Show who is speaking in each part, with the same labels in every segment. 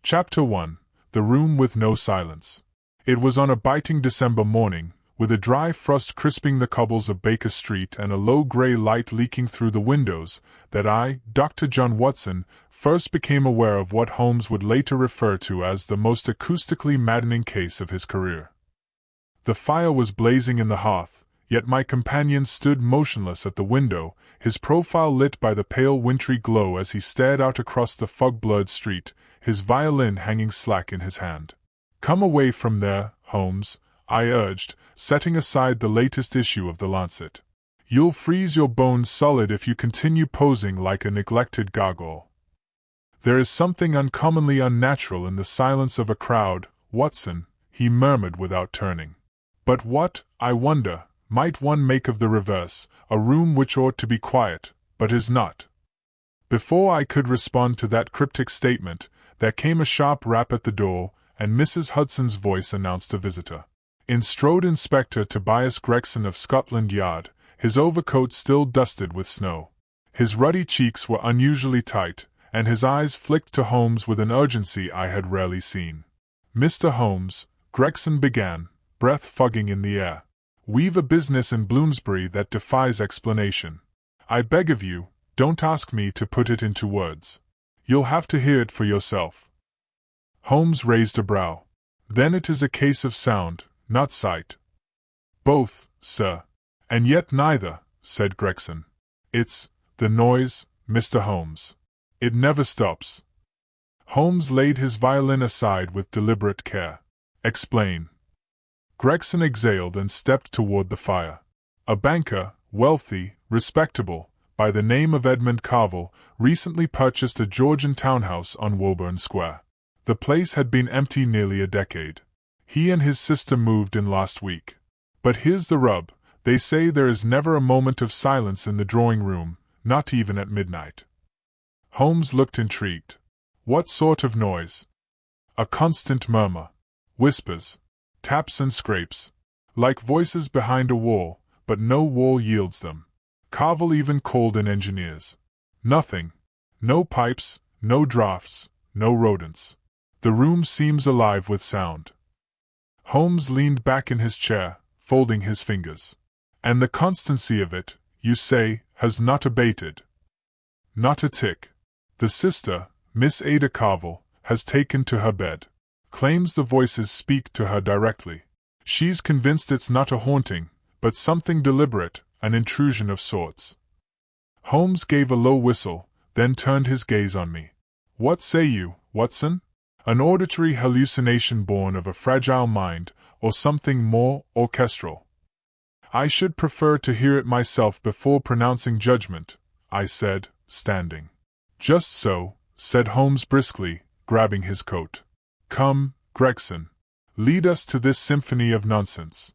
Speaker 1: Chapter 1. The Room with No Silence. It was on a biting December morning, with a dry frost crisping the cobbles of Baker Street and a low grey light leaking through the windows, that I, Dr. John Watson, first became aware of what Holmes would later refer to as the most acoustically maddening case of his career. The fire was blazing in the hearth, yet my companion stood motionless at the window, his profile lit by the pale wintry glow as he stared out across the fog-blurred street, his violin hanging slack in his hand. "Come away from there, Holmes," I urged, setting aside the latest issue of the Lancet. "You'll freeze your bones solid if you continue posing like a neglected gargoyle. There is something uncommonly unnatural in the silence of a crowd, Watson," he murmured without turning. "But what, I wonder, might one make of the reverse, a room which ought to be quiet, but is not?" Before I could respond to that cryptic statement, there came a sharp rap at the door, and Mrs. Hudson's voice announced a visitor. In strode Inspector Tobias Gregson of Scotland Yard, his overcoat still dusted with snow. His ruddy cheeks were unusually tight, and his eyes flicked to Holmes with an urgency I had rarely seen. "Mr. Holmes," Gregson began, breath fogging in the air, "we've a business in Bloomsbury that defies explanation. I beg of you, don't ask me to put it into words. You'll have to hear it for yourself." Holmes raised a brow. "Then it is a case of sound, not sight." "Both, sir. And yet neither," said Gregson. "It's the noise, Mr. Holmes. It never stops." Holmes laid his violin aside with deliberate care. "Explain." Gregson exhaled and stepped toward the fire. "A banker, wealthy, respectable, by the name of Edmund Carville, recently purchased a Georgian townhouse on Woburn Square. The place had been empty nearly a decade. He and his sister moved in last week. But here's the rub, they say there is never a moment of silence in the drawing-room, not even at midnight." Holmes looked intrigued. "What sort of noise?" "A constant murmur. Whispers. Taps and scrapes. Like voices behind a wall, but no wall yields them. Carville even called in engineers. Nothing. No pipes, no drafts, no rodents. The room seems alive with sound." Holmes leaned back in his chair, folding his fingers. "And the constancy of it, you say, has not abated?" "Not a tick. The sister, Miss Ada Carville, has taken to her bed. Claims the voices speak to her directly. She's convinced it's not a haunting, but something deliberate, an intrusion of sorts." Holmes gave a low whistle, then turned his gaze on me. "What say you, Watson? An auditory hallucination born of a fragile mind, or something more orchestral?" "I should prefer to hear it myself before pronouncing judgment," I said, standing. "Just so," said Holmes briskly, grabbing his coat. "Come, Gregson. Lead us to this symphony of nonsense."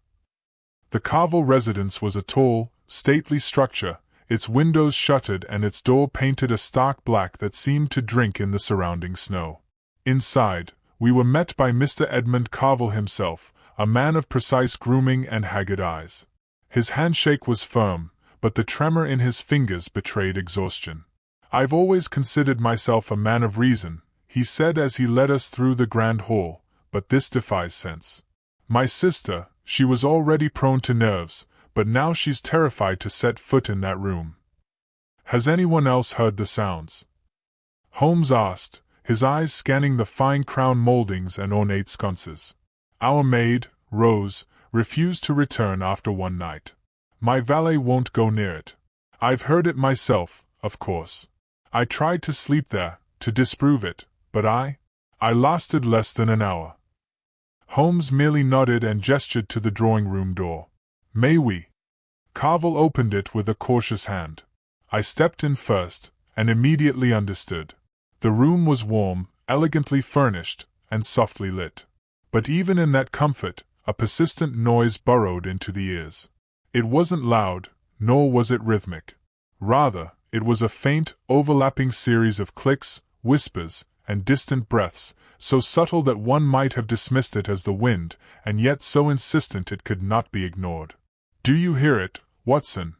Speaker 1: The Carville residence was a tall, stately structure, its windows shuttered and its door painted a stark black that seemed to drink in the surrounding snow. Inside, we were met by Mr. Edmund Carville himself, a man of precise grooming and haggard eyes. His handshake was firm, but the tremor in his fingers betrayed exhaustion. "I've always considered myself a man of reason," he said as he led us through the grand hall, "but this defies sense. My sister, she was already prone to nerves, but now she's terrified to set foot in that room." "Has anyone else heard the sounds?" Holmes asked, his eyes scanning the fine crown moldings and ornate sconces. "Our maid, Rose, refused to return after one night. My valet won't go near it. I've heard it myself, of course. I tried to sleep there, to disprove it, but I lasted less than an hour." Holmes merely nodded and gestured to the drawing-room door. "May we?" Carville opened it with a cautious hand. I stepped in first, and immediately understood. The room was warm, elegantly furnished, and softly lit. But even in that comfort, a persistent noise burrowed into the ears. It wasn't loud, nor was it rhythmic. Rather, it was a faint, overlapping series of clicks, whispers, and distant breaths, so subtle that one might have dismissed it as the wind, and yet so insistent it could not be ignored. "Do you hear it, Watson?"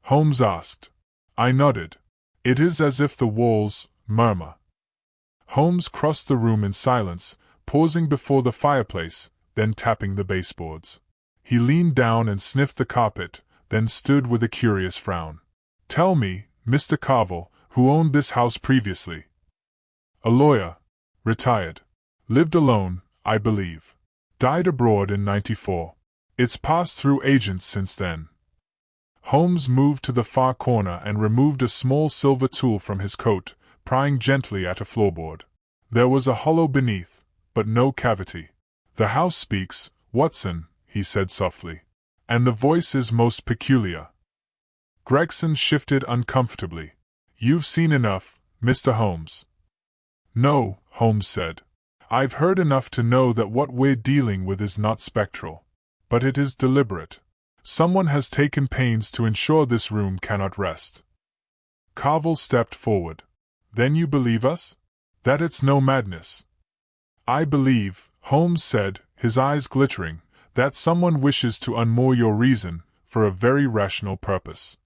Speaker 1: Holmes asked. I nodded. "It is as if the walls murmur." Holmes crossed the room in silence, pausing before the fireplace, then tapping the baseboards. He leaned down and sniffed the carpet, then stood with a curious frown. "Tell me, Mr. Carville, who owned this house previously?" "A lawyer. Retired. Lived alone, I believe. Died abroad in '94. It's passed through agents since then." Holmes moved to the far corner and removed a small silver tool from his coat, prying gently at a floorboard. There was a hollow beneath, but no cavity. "The house speaks, Watson," he said softly. "And the voice is most peculiar." Gregson shifted uncomfortably. "You've seen enough, Mr. Holmes." "No," Holmes said. "I've heard enough to know that what we're dealing with is not spectral. But it is deliberate. Someone has taken pains to ensure this room cannot rest." Carville stepped forward. "Then you believe us? That it's no madness?" "I believe," Holmes said, his eyes glittering, "that someone wishes to unmoor your reason, for a very rational purpose."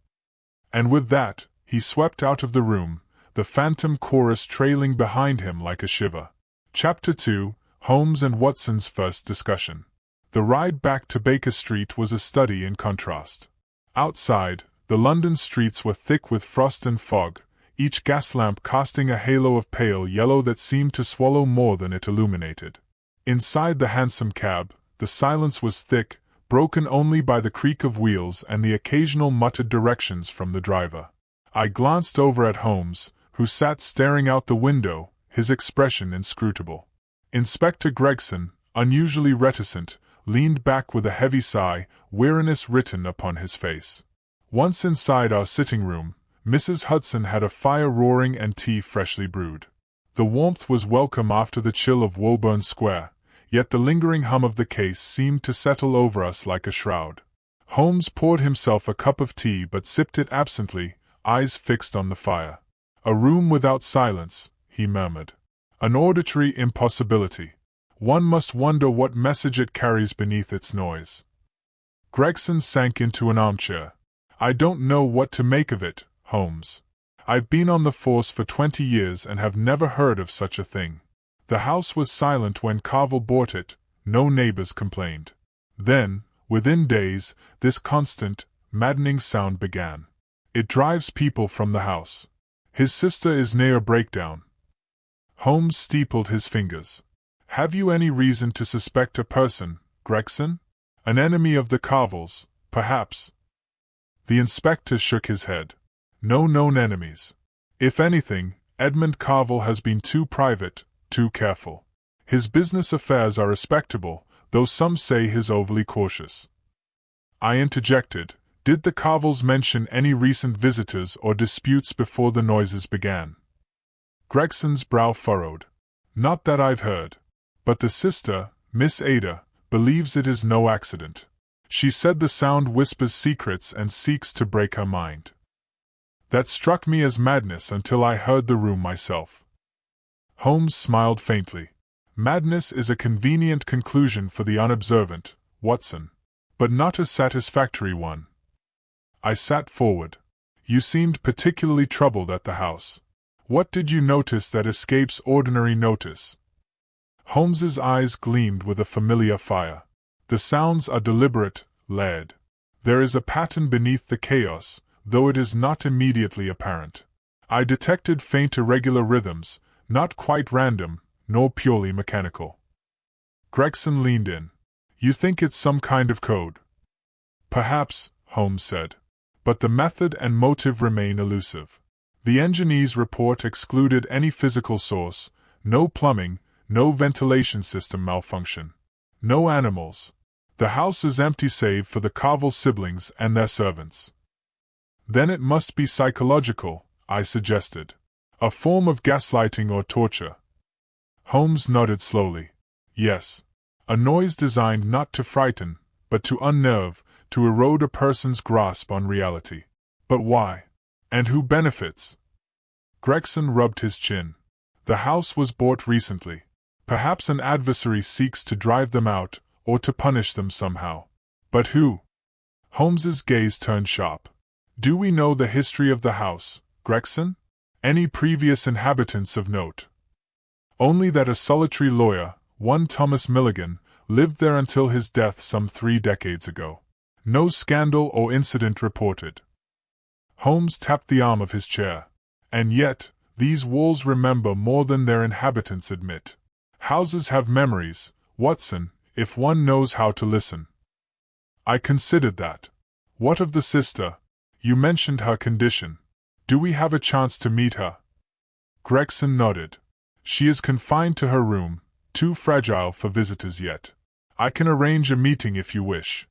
Speaker 1: And with that, he swept out of the room, the phantom chorus trailing behind him like a shiver. Chapter 2: Holmes and Watson's First Discussion. The ride back to Baker Street was a study in contrast. Outside, the London streets were thick with frost and fog, each gas lamp casting a halo of pale yellow that seemed to swallow more than it illuminated. Inside the hansom cab, the silence was thick, broken only by the creak of wheels and the occasional muttered directions from the driver. I glanced over at Holmes, who sat staring out the window, his expression inscrutable. Inspector Gregson, unusually reticent, leaned back with a heavy sigh, weariness written upon his face. Once inside our sitting room, Mrs. Hudson had a fire roaring and tea freshly brewed. The warmth was welcome after the chill of Woburn Square, yet the lingering hum of the case seemed to settle over us like a shroud. Holmes poured himself a cup of tea but sipped it absently, eyes fixed on the fire. "A room without silence," he murmured. "An auditory impossibility. One must wonder what message it carries beneath its noise." Gregson sank into an armchair. "I don't know what to make of it, Holmes. I've been on the force for 20 years and have never heard of such a thing. The house was silent when Carville bought it, no neighbors complained. Then, within days, this constant, maddening sound began. It drives people from the house. His sister is near a breakdown." Holmes steepled his fingers. "Have you any reason to suspect a person, Gregson? An enemy of the Carvilles, perhaps?" The inspector shook his head. "No known enemies. If anything, Edmund Carville has been too private, too careful. His business affairs are respectable, though some say he's overly cautious." I interjected. "Did the Carvilles mention any recent visitors or disputes before the noises began?" Gregson's brow furrowed. "Not that I've heard. But the sister, Miss Ada, believes it is no accident. She said the sound whispers secrets and seeks to break her mind." That struck me as madness until I heard the room myself. Holmes smiled faintly. "Madness is a convenient conclusion for the unobservant, Watson. But not a satisfactory one." I sat forward. "You seemed particularly troubled at the house. What did you notice that escapes ordinary notice?" Holmes's eyes gleamed with a familiar fire. "The sounds are deliberate, lad. There is a pattern beneath the chaos, though it is not immediately apparent. I detected faint irregular rhythms, not quite random, nor purely mechanical." Gregson leaned in. "You think it's some kind of code?" "Perhaps," Holmes said. "But the method and motive remain elusive. The engineer's report excluded any physical source, no plumbing, no ventilation system malfunction. No animals. The house is empty save for the Carville siblings and their servants." "Then it must be psychological," I suggested. "A form of gaslighting or torture." Holmes nodded slowly. "Yes. A noise designed not to frighten, but to unnerve, to erode a person's grasp on reality. But why? And who benefits?" Gregson rubbed his chin. "The house was bought recently. Perhaps an adversary seeks to drive them out, or to punish them somehow. But who?" Holmes's gaze turned sharp. "Do we know the history of the house, Gregson? Any previous inhabitants of note?" Only that a solitary lawyer, one Thomas Milligan, lived there until his death some 3 decades ago. No scandal or incident reported. Holmes tapped the arm of his chair. And yet, these walls remember more than their inhabitants admit. Houses have memories, Watson, if one knows how to listen. I considered that. What of the sister? You mentioned her condition. Do we have a chance to meet her? Gregson nodded. She is confined to her room, too fragile for visitors yet. I can arrange a meeting if you wish.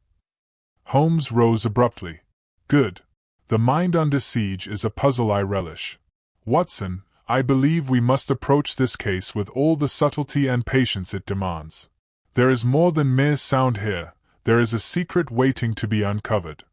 Speaker 1: Holmes rose abruptly. Good. The mind under siege is a puzzle I relish. Watson, I believe we must approach this case with all the subtlety and patience it demands. There is more than mere sound here, there is a secret waiting to be uncovered.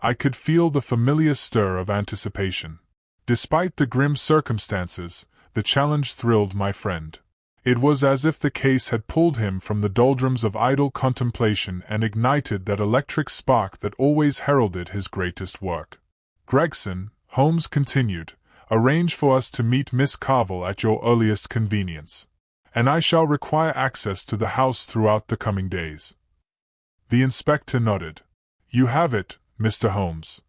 Speaker 1: I could feel the familiar stir of anticipation. Despite the grim circumstances, the challenge thrilled my friend. It was as if the case had pulled him from the doldrums of idle contemplation and ignited that electric spark that always heralded his greatest work. Gregson, Holmes continued, arrange for us to meet Miss Carville at your earliest convenience. And I shall require access to the house throughout the coming days. The inspector nodded. You have it, Mr. Holmes.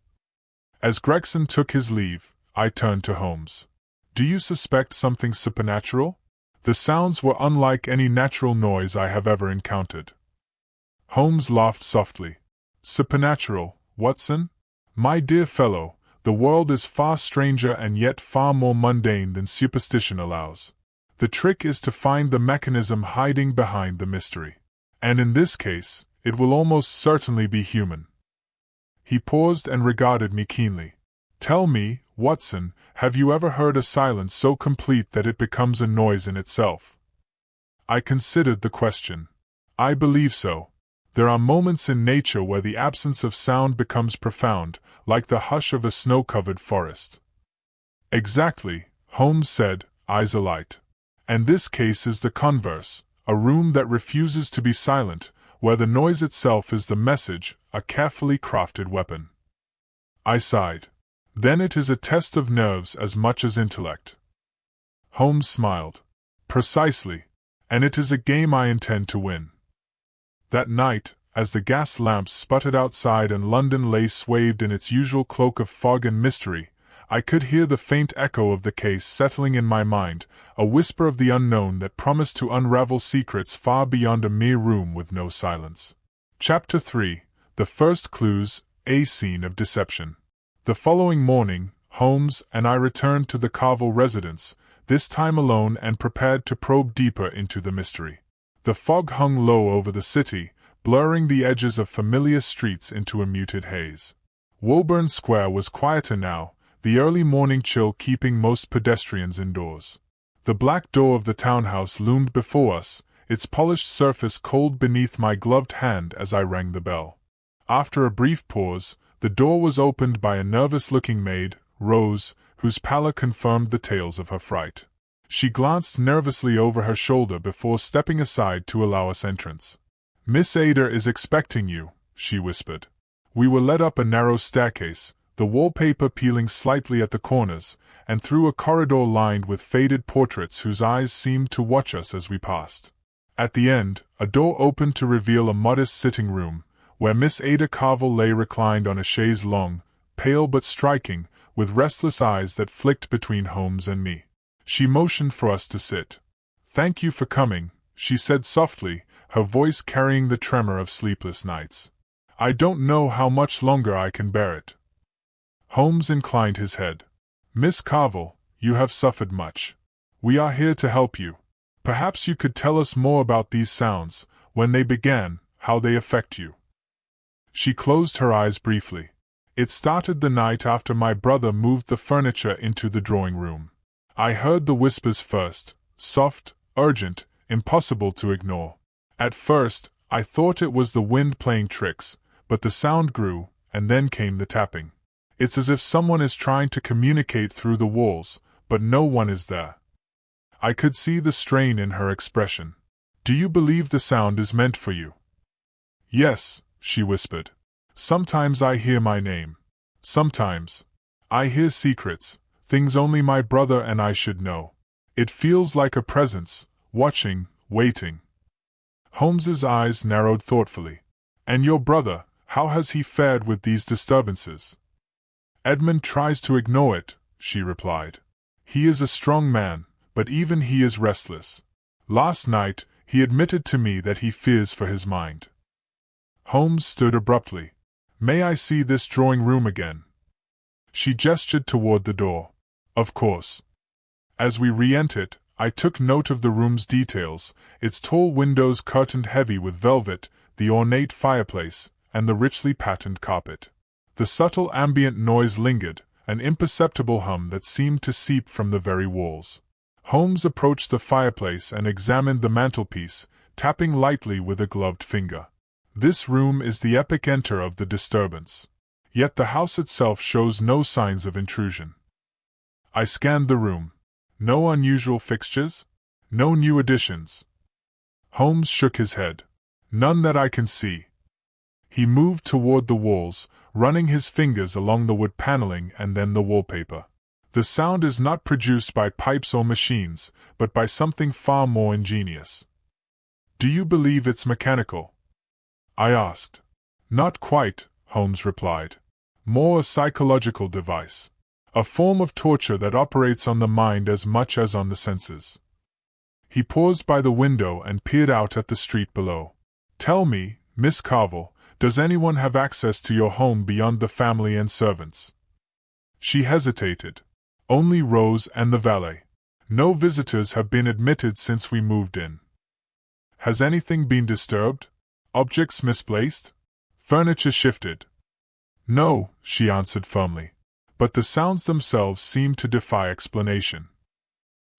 Speaker 1: As Gregson took his leave, I turned to Holmes. Do you suspect something supernatural? The sounds were unlike any natural noise I have ever encountered. Holmes laughed softly. Supernatural, Watson? My dear fellow, the world is far stranger and yet far more mundane than superstition allows. The trick is to find the mechanism hiding behind the mystery. And in this case, it will almost certainly be human. He paused and regarded me keenly. Tell me, Watson, have you ever heard a silence so complete that it becomes a noise in itself? I considered the question. I believe so. There are moments in nature where the absence of sound becomes profound, like the hush of a snow-covered forest. Exactly, Holmes said, eyes alight. And this case is the converse, a room that refuses to be silent, where the noise itself is the message, a carefully crafted weapon. I sighed. Then it is a test of nerves as much as intellect. Holmes smiled. Precisely. And it is a game I intend to win. That night, as the gas lamps sputtered outside and London lay swathed in its usual cloak of fog and mystery, I could hear the faint echo of the case settling in my mind, a whisper of the unknown that promised to unravel secrets far beyond a mere room with no silence. Chapter 3. The First Clues, a Scene of Deception. The following morning, Holmes and I returned to the Carville residence, this time alone and prepared to probe deeper into the mystery. The fog hung low over the city, blurring the edges of familiar streets into a muted haze. Woburn Square was quieter now, the early morning chill keeping most pedestrians indoors. The black door of the townhouse loomed before us, its polished surface cold beneath my gloved hand as I rang the bell. After a brief pause, the door was opened by a nervous-looking maid, Rose, whose pallor confirmed the tales of her fright. She glanced nervously over her shoulder before stepping aside to allow us entrance. "Miss Ada is expecting you," she whispered. We were led up a narrow staircase, the wallpaper peeling slightly at the corners, and through a corridor lined with faded portraits whose eyes seemed to watch us as we passed. At the end, a door opened to reveal a modest sitting room, where Miss Ada Carville lay reclined on a chaise longue, pale but striking, with restless eyes that flicked between Holmes and me. She motioned for us to sit. "Thank you for coming," she said softly, her voice carrying the tremor of sleepless nights. "I don't know how much longer I can bear it." Holmes inclined his head. "Miss Carville, you have suffered much. We are here to help you. Perhaps you could tell us more about these sounds, when they began, how they affect you." She closed her eyes briefly. "It started the night after my brother moved the furniture into the drawing room. I heard the whispers first, soft, urgent, impossible to ignore. At first, I thought it was the wind playing tricks, but the sound grew, and then came the tapping. It's as if someone is trying to communicate through the walls, but no one is there." I could see the strain in her expression. "Do you believe the sound is meant for you?" "Yes," she whispered. "Sometimes I hear my name. Sometimes I hear secrets, things only my brother and I should know. It feels like a presence, watching, waiting. Holmes's eyes narrowed thoughtfully. And your brother, how has he fared with these disturbances? Edmund tries to ignore it, she replied. He is a strong man, but even he is restless. Last night, he admitted to me that he fears for his mind. Holmes stood abruptly. May I see this drawing room again? She gestured toward the door. Of course. As we re-entered, I took note of the room's details, its tall windows curtained heavy with velvet, the ornate fireplace, and the richly patterned carpet. The subtle ambient noise lingered, an imperceptible hum that seemed to seep from the very walls. Holmes approached the fireplace and examined the mantelpiece, tapping lightly with a gloved finger. This room is the epicenter of the disturbance. Yet the house itself shows no signs of intrusion. I scanned the room. No unusual fixtures? No new additions? Holmes shook his head. None that I can see. He moved toward the walls, running his fingers along the wood paneling and then the wallpaper. The sound is not produced by pipes or machines, but by something far more ingenious. Do you believe it's mechanical? I asked. Not quite, Holmes replied. More a psychological device. A form of torture that operates on the mind as much as on the senses. He paused by the window and peered out at the street below. Tell me, Miss Carville, does anyone have access to your home beyond the family and servants? She hesitated. Only Rose and the valet. No visitors have been admitted since we moved in. Has anything been disturbed? Objects misplaced? Furniture shifted? No, she answered firmly. But the sounds themselves seemed to defy explanation.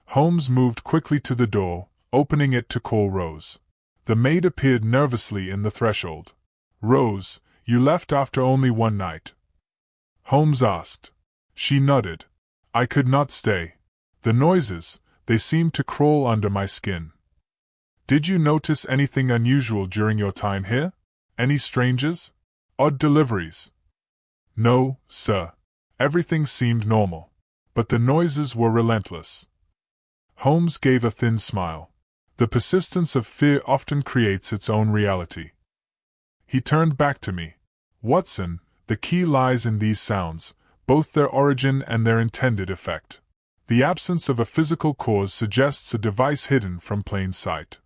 Speaker 1: Holmes moved quickly to the door, opening it to call Rose. The maid appeared nervously in the threshold. Rose, you left after only one night? Holmes asked. She nodded. I could not stay. The noises, they seemed to crawl under my skin. Did you notice anything unusual during your time here? Any strangers? Odd deliveries? No, sir. Everything seemed normal. But the noises were relentless. Holmes gave a thin smile. The persistence of fear often creates its own reality. He turned back to me. Watson, the key lies in these sounds, both their origin and their intended effect. The absence of a physical cause suggests a device hidden from plain sight.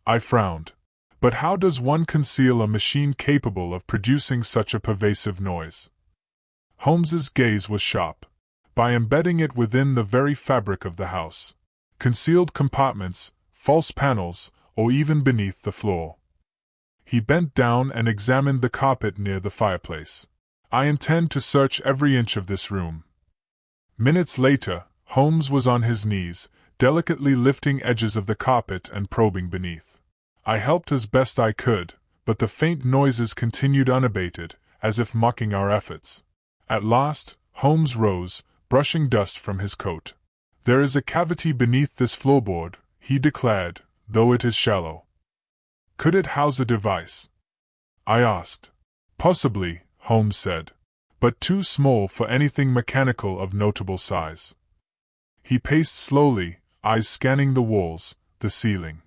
Speaker 1: I frowned. But how does one conceal a machine capable of producing such a pervasive noise? Holmes's gaze was sharp. By embedding it within the very fabric of the house. Concealed compartments, false panels, or even beneath the floor. He bent down and examined the carpet near the fireplace. I intend to search every inch of this room. Minutes later, Holmes was on his knees, delicately lifting edges of the carpet and probing beneath. I helped as best I could, but the faint noises continued unabated, as if mocking our efforts. At last, Holmes rose, brushing dust from his coat. There is a cavity beneath this floorboard, he declared, though it is shallow. Could it house a device? I asked. Possibly, Holmes said, but too small for anything mechanical of notable size. He paced slowly, eyes scanning the walls, the ceiling.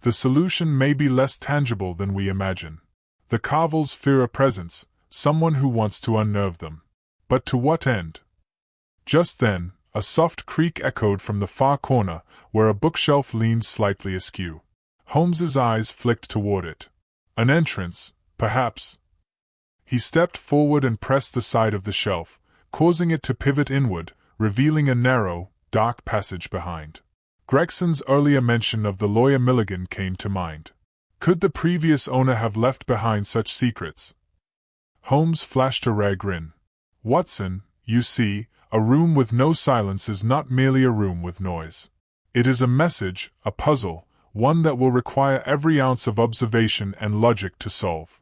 Speaker 1: The solution may be less tangible than we imagine. The Carvilles fear a presence, someone who wants to unnerve them. But to what end? Just then, a soft creak echoed from the far corner, where a bookshelf leaned slightly askew. Holmes's eyes flicked toward it. An entrance, perhaps. He stepped forward and pressed the side of the shelf, causing it to pivot inward, revealing a narrow, dark passage behind. Gregson's earlier mention of the lawyer Milligan came to mind. Could the previous owner have left behind such secrets? Holmes flashed a rare grin. Watson, you see, a room with no silence is not merely a room with noise. It is a message, a puzzle, one that will require every ounce of observation and logic to solve.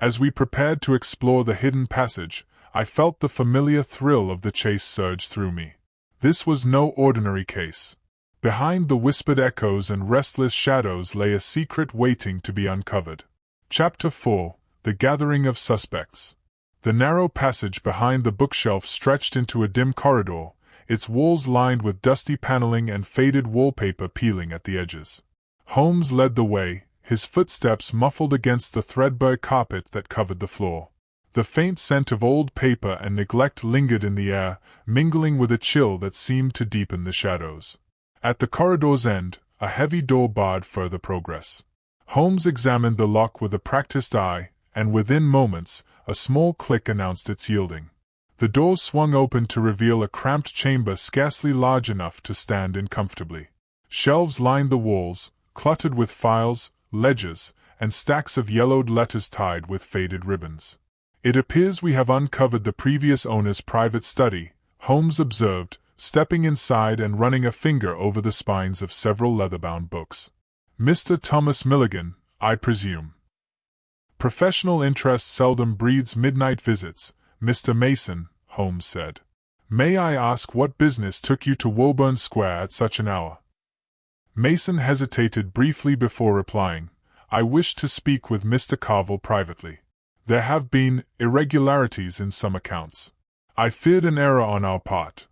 Speaker 1: As we prepared to explore the hidden passage, I felt the familiar thrill of the chase surge through me. This was no ordinary case. Behind the whispered echoes and restless shadows lay a secret waiting to be uncovered. Chapter 4: The Gathering of Suspects. The narrow passage behind the bookshelf stretched into a dim corridor, its walls lined with dusty paneling and faded wallpaper peeling at the edges. Holmes led the way, his footsteps muffled against the threadbare carpet that covered the floor. The faint scent of old paper and neglect lingered in the air, mingling with a chill that seemed to deepen the shadows. At the corridor's end, a heavy door barred further progress. Holmes examined the lock with a practiced eye, and within moments, a small click announced its yielding. The door swung open to reveal a cramped chamber scarcely large enough to stand in comfortably. Shelves lined the walls, cluttered with files, ledgers, and stacks of yellowed letters tied with faded ribbons. "It appears we have uncovered the previous owner's private study," Holmes observed, stepping inside and running a finger over the spines of several leather-bound books. "Mr. Thomas Milligan, I presume." "Professional interest seldom breeds midnight visits, Mr. Mason," Holmes said. "May I ask what business took you to Woburn Square at such an hour?" Mason hesitated briefly before replying, "I wish to speak with Mr. Carville privately. There have been irregularities in some accounts. I feared an error on our part."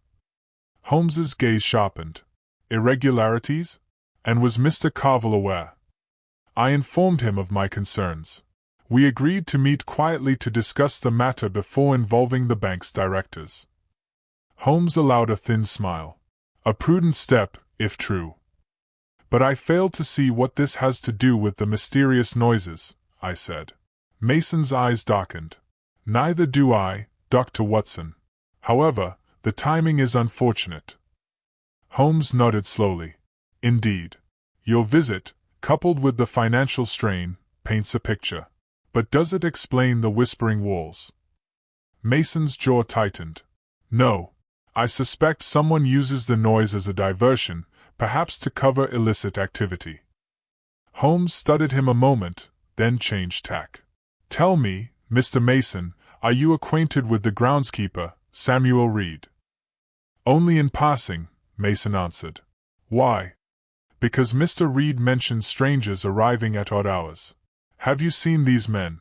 Speaker 1: Holmes's gaze sharpened. "Irregularities? And was Mr. Carville aware?" "I informed him of my concerns. We agreed to meet quietly to discuss the matter before involving the bank's directors." Holmes allowed a thin smile. "A prudent step, if true. But I fail to see what this has to do with the mysterious noises," I said. Mason's eyes darkened. "Neither do I, Dr. Watson. However, the timing is unfortunate." Holmes nodded slowly. "Indeed. Your visit, coupled with the financial strain, paints a picture. But does it explain the whispering walls?" Mason's jaw tightened. "No. I suspect someone uses the noise as a diversion, perhaps to cover illicit activity." Holmes studied him a moment, then changed tack. "Tell me, Mr. Mason, are you acquainted with the groundskeeper, Samuel Reed?" "Only in passing," Mason answered. "Why?" "Because Mr. Reed mentioned strangers arriving at odd hours. Have you seen these men?"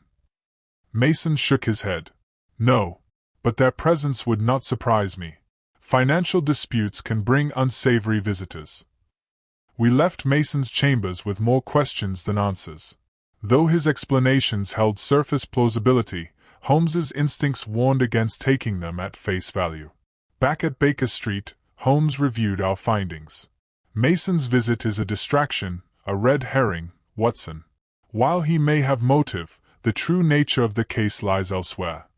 Speaker 1: Mason shook his head. "No, but their presence would not surprise me. Financial disputes can bring unsavory visitors." We left Mason's chambers with more questions than answers. Though his explanations held surface plausibility, Holmes's instincts warned against taking them at face value. Back at Baker Street, Holmes reviewed our findings. "Mason's visit is a distraction, a red herring, Watson. While he may have motive, the true nature of the case lies elsewhere."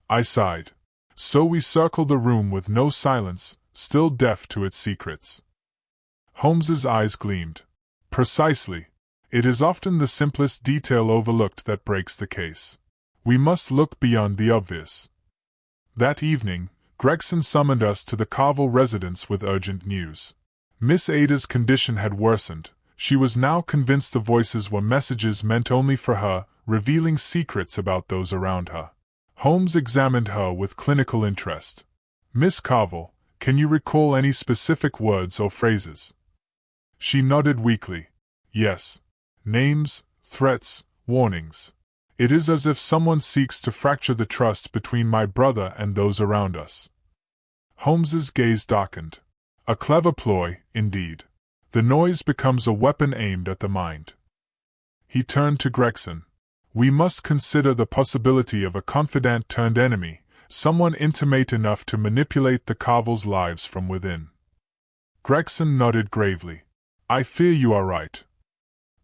Speaker 1: I sighed. So we circled the room with no silence, still deaf to its secrets. Holmes's eyes gleamed. "Precisely. It is often the simplest detail overlooked that breaks the case. We must look beyond the obvious." That evening, Gregson summoned us to the Carville residence with urgent news. Miss Ada's condition had worsened. She was now convinced the voices were messages meant only for her, revealing secrets about those around her. Holmes examined her with clinical interest. "Miss Carville, can you recall any specific words or phrases?" She nodded weakly. "Yes. Names, threats, warnings. It is as if someone seeks to fracture the trust between my brother and those around us." Holmes's gaze darkened. "A clever ploy, indeed. The noise becomes a weapon aimed at the mind." He turned to Gregson. "We must consider the possibility of a confidant turned enemy, someone intimate enough to manipulate the Carvilles' lives from within." Gregson nodded gravely. "I fear you are right."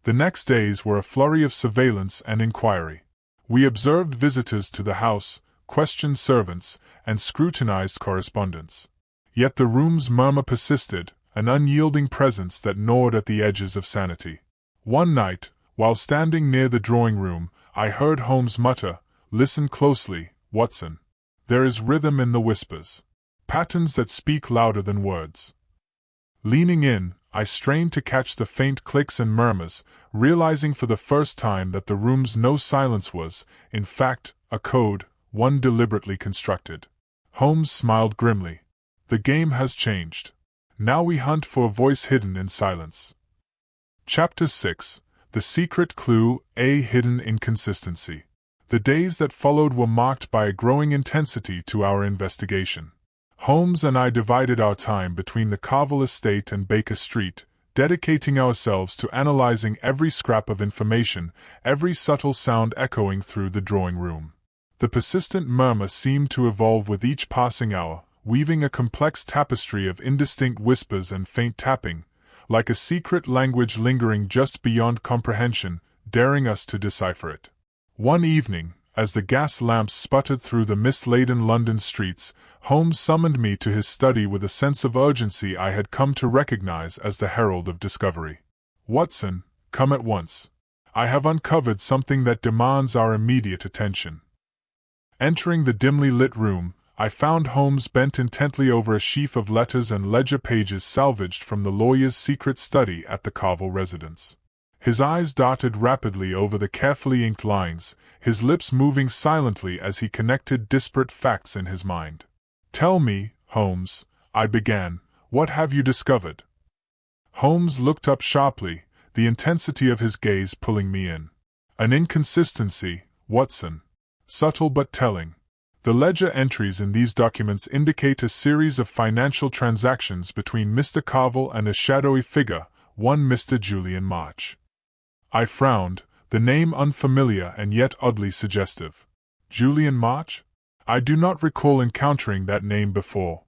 Speaker 1: The next days were a flurry of surveillance and inquiry. We observed visitors to the house, questioned servants, and scrutinized correspondence. Yet the room's murmur persisted, an unyielding presence that gnawed at the edges of sanity. One night, while standing near the drawing room, I heard Holmes mutter, "Listen closely, Watson. There is rhythm in the whispers. Patterns that speak louder than words." Leaning in, I strained to catch the faint clicks and murmurs, realizing for the first time that the room's no silence was, in fact, a code, one deliberately constructed. Holmes smiled grimly. "The game has changed. Now we hunt for a voice hidden in silence." Chapter 6. The Secret Clue, a Hidden Inconsistency. The days that followed were marked by a growing intensity to our investigation. Holmes and I divided our time between the Carville estate and Baker Street, dedicating ourselves to analyzing every scrap of information, every subtle sound echoing through the drawing room. The persistent murmur seemed to evolve with each passing hour, weaving a complex tapestry of indistinct whispers and faint tapping, like a secret language lingering just beyond comprehension, daring us to decipher it. One evening, as the gas lamps sputtered through the mist-laden London streets, Holmes summoned me to his study with a sense of urgency I had come to recognize as the herald of discovery. "Watson, come at once. I have uncovered something that demands our immediate attention." Entering the dimly lit room, I found Holmes bent intently over a sheaf of letters and ledger pages salvaged from the lawyer's secret study at the Carville residence. His eyes darted rapidly over the carefully inked lines, his lips moving silently as he connected disparate facts in his mind. "Tell me, Holmes," I began, "what have you discovered?" Holmes looked up sharply, the intensity of his gaze pulling me in. "An inconsistency, Watson. Subtle but telling. The ledger entries in these documents indicate a series of financial transactions between Mr. Carville and a shadowy figure, one Mr. Julian March." I frowned, the name unfamiliar and yet oddly suggestive. Julian March? I do not recall encountering that name before.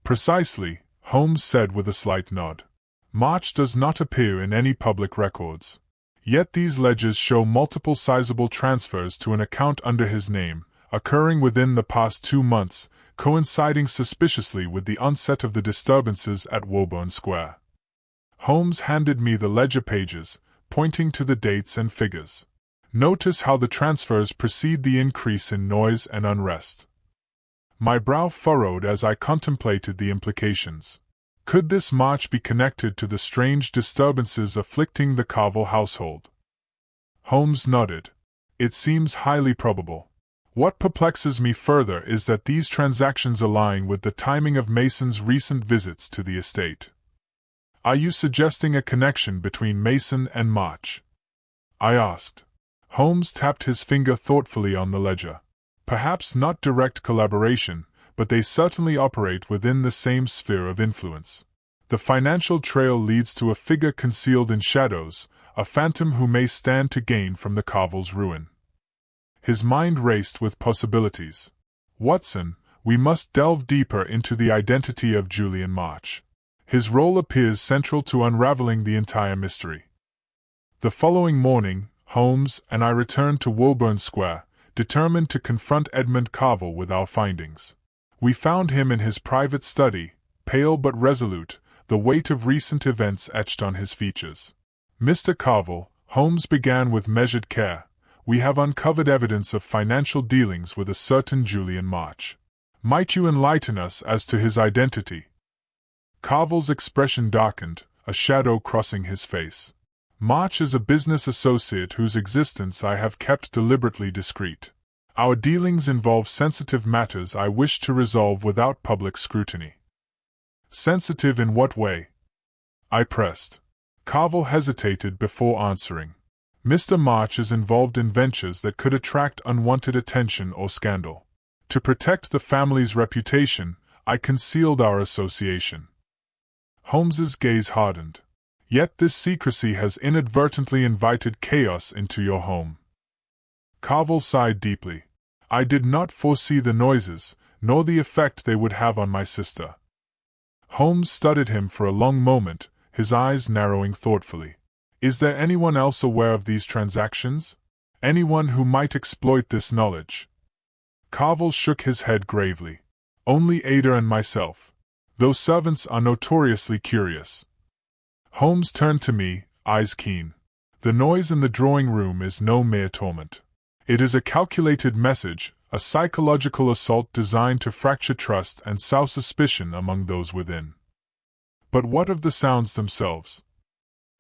Speaker 1: "Precisely," Holmes said with a slight nod. "March does not appear in any public records. Yet these ledgers show multiple sizable transfers to an account under his name, occurring within the past 2 months, coinciding suspiciously with the onset of the disturbances at Woburn Square. Holmes handed me the ledger pages, pointing to the dates and figures. "Notice how the transfers precede the increase in noise and unrest." My brow furrowed as I contemplated the implications. Could this March be connected to the strange disturbances afflicting the Carville household? Holmes nodded. "It seems highly probable. What perplexes me further is that these transactions align with the timing of Mason's recent visits to the estate." "Are you suggesting a connection between Mason and March?" I asked. Holmes tapped his finger thoughtfully on the ledger. "Perhaps not direct collaboration, but they certainly operate within the same sphere of influence. The financial trail leads to a figure concealed in shadows, a phantom who may stand to gain from the Carville's ruin." His mind raced with possibilities. "Watson, we must delve deeper into the identity of Julian March. His role appears central to unraveling the entire mystery." The following morning, Holmes and I returned to Woburn Square, determined to confront Edmund Carville with our findings. We found him in his private study, pale but resolute, the weight of recent events etched on his features. "Mr. Carville," Holmes began with measured care, "we have uncovered evidence of financial dealings with a certain Julian March. Might you enlighten us as to his identity?" Carville's expression darkened, a shadow crossing his face. "March is a business associate whose existence I have kept deliberately discreet. Our dealings involve sensitive matters I wish to resolve without public scrutiny." "Sensitive in what way?" I pressed. Carville hesitated before answering. "Mr. March is involved in ventures that could attract unwanted attention or scandal. To protect the family's reputation, I concealed our association." Holmes's gaze hardened. "Yet this secrecy has inadvertently invited chaos into your home." Carville sighed deeply. "I did not foresee the noises, nor the effect they would have on my sister." Holmes studied him for a long moment, his eyes narrowing thoughtfully. "Is there anyone else aware of these transactions? Anyone who might exploit this knowledge?" Carville shook his head gravely. "Only Ada and myself. Those servants are notoriously curious." Holmes turned to me, eyes keen. "The noise in the drawing room is no mere torment. It is a calculated message, a psychological assault designed to fracture trust and sow suspicion among those within." "But what of the sounds themselves?"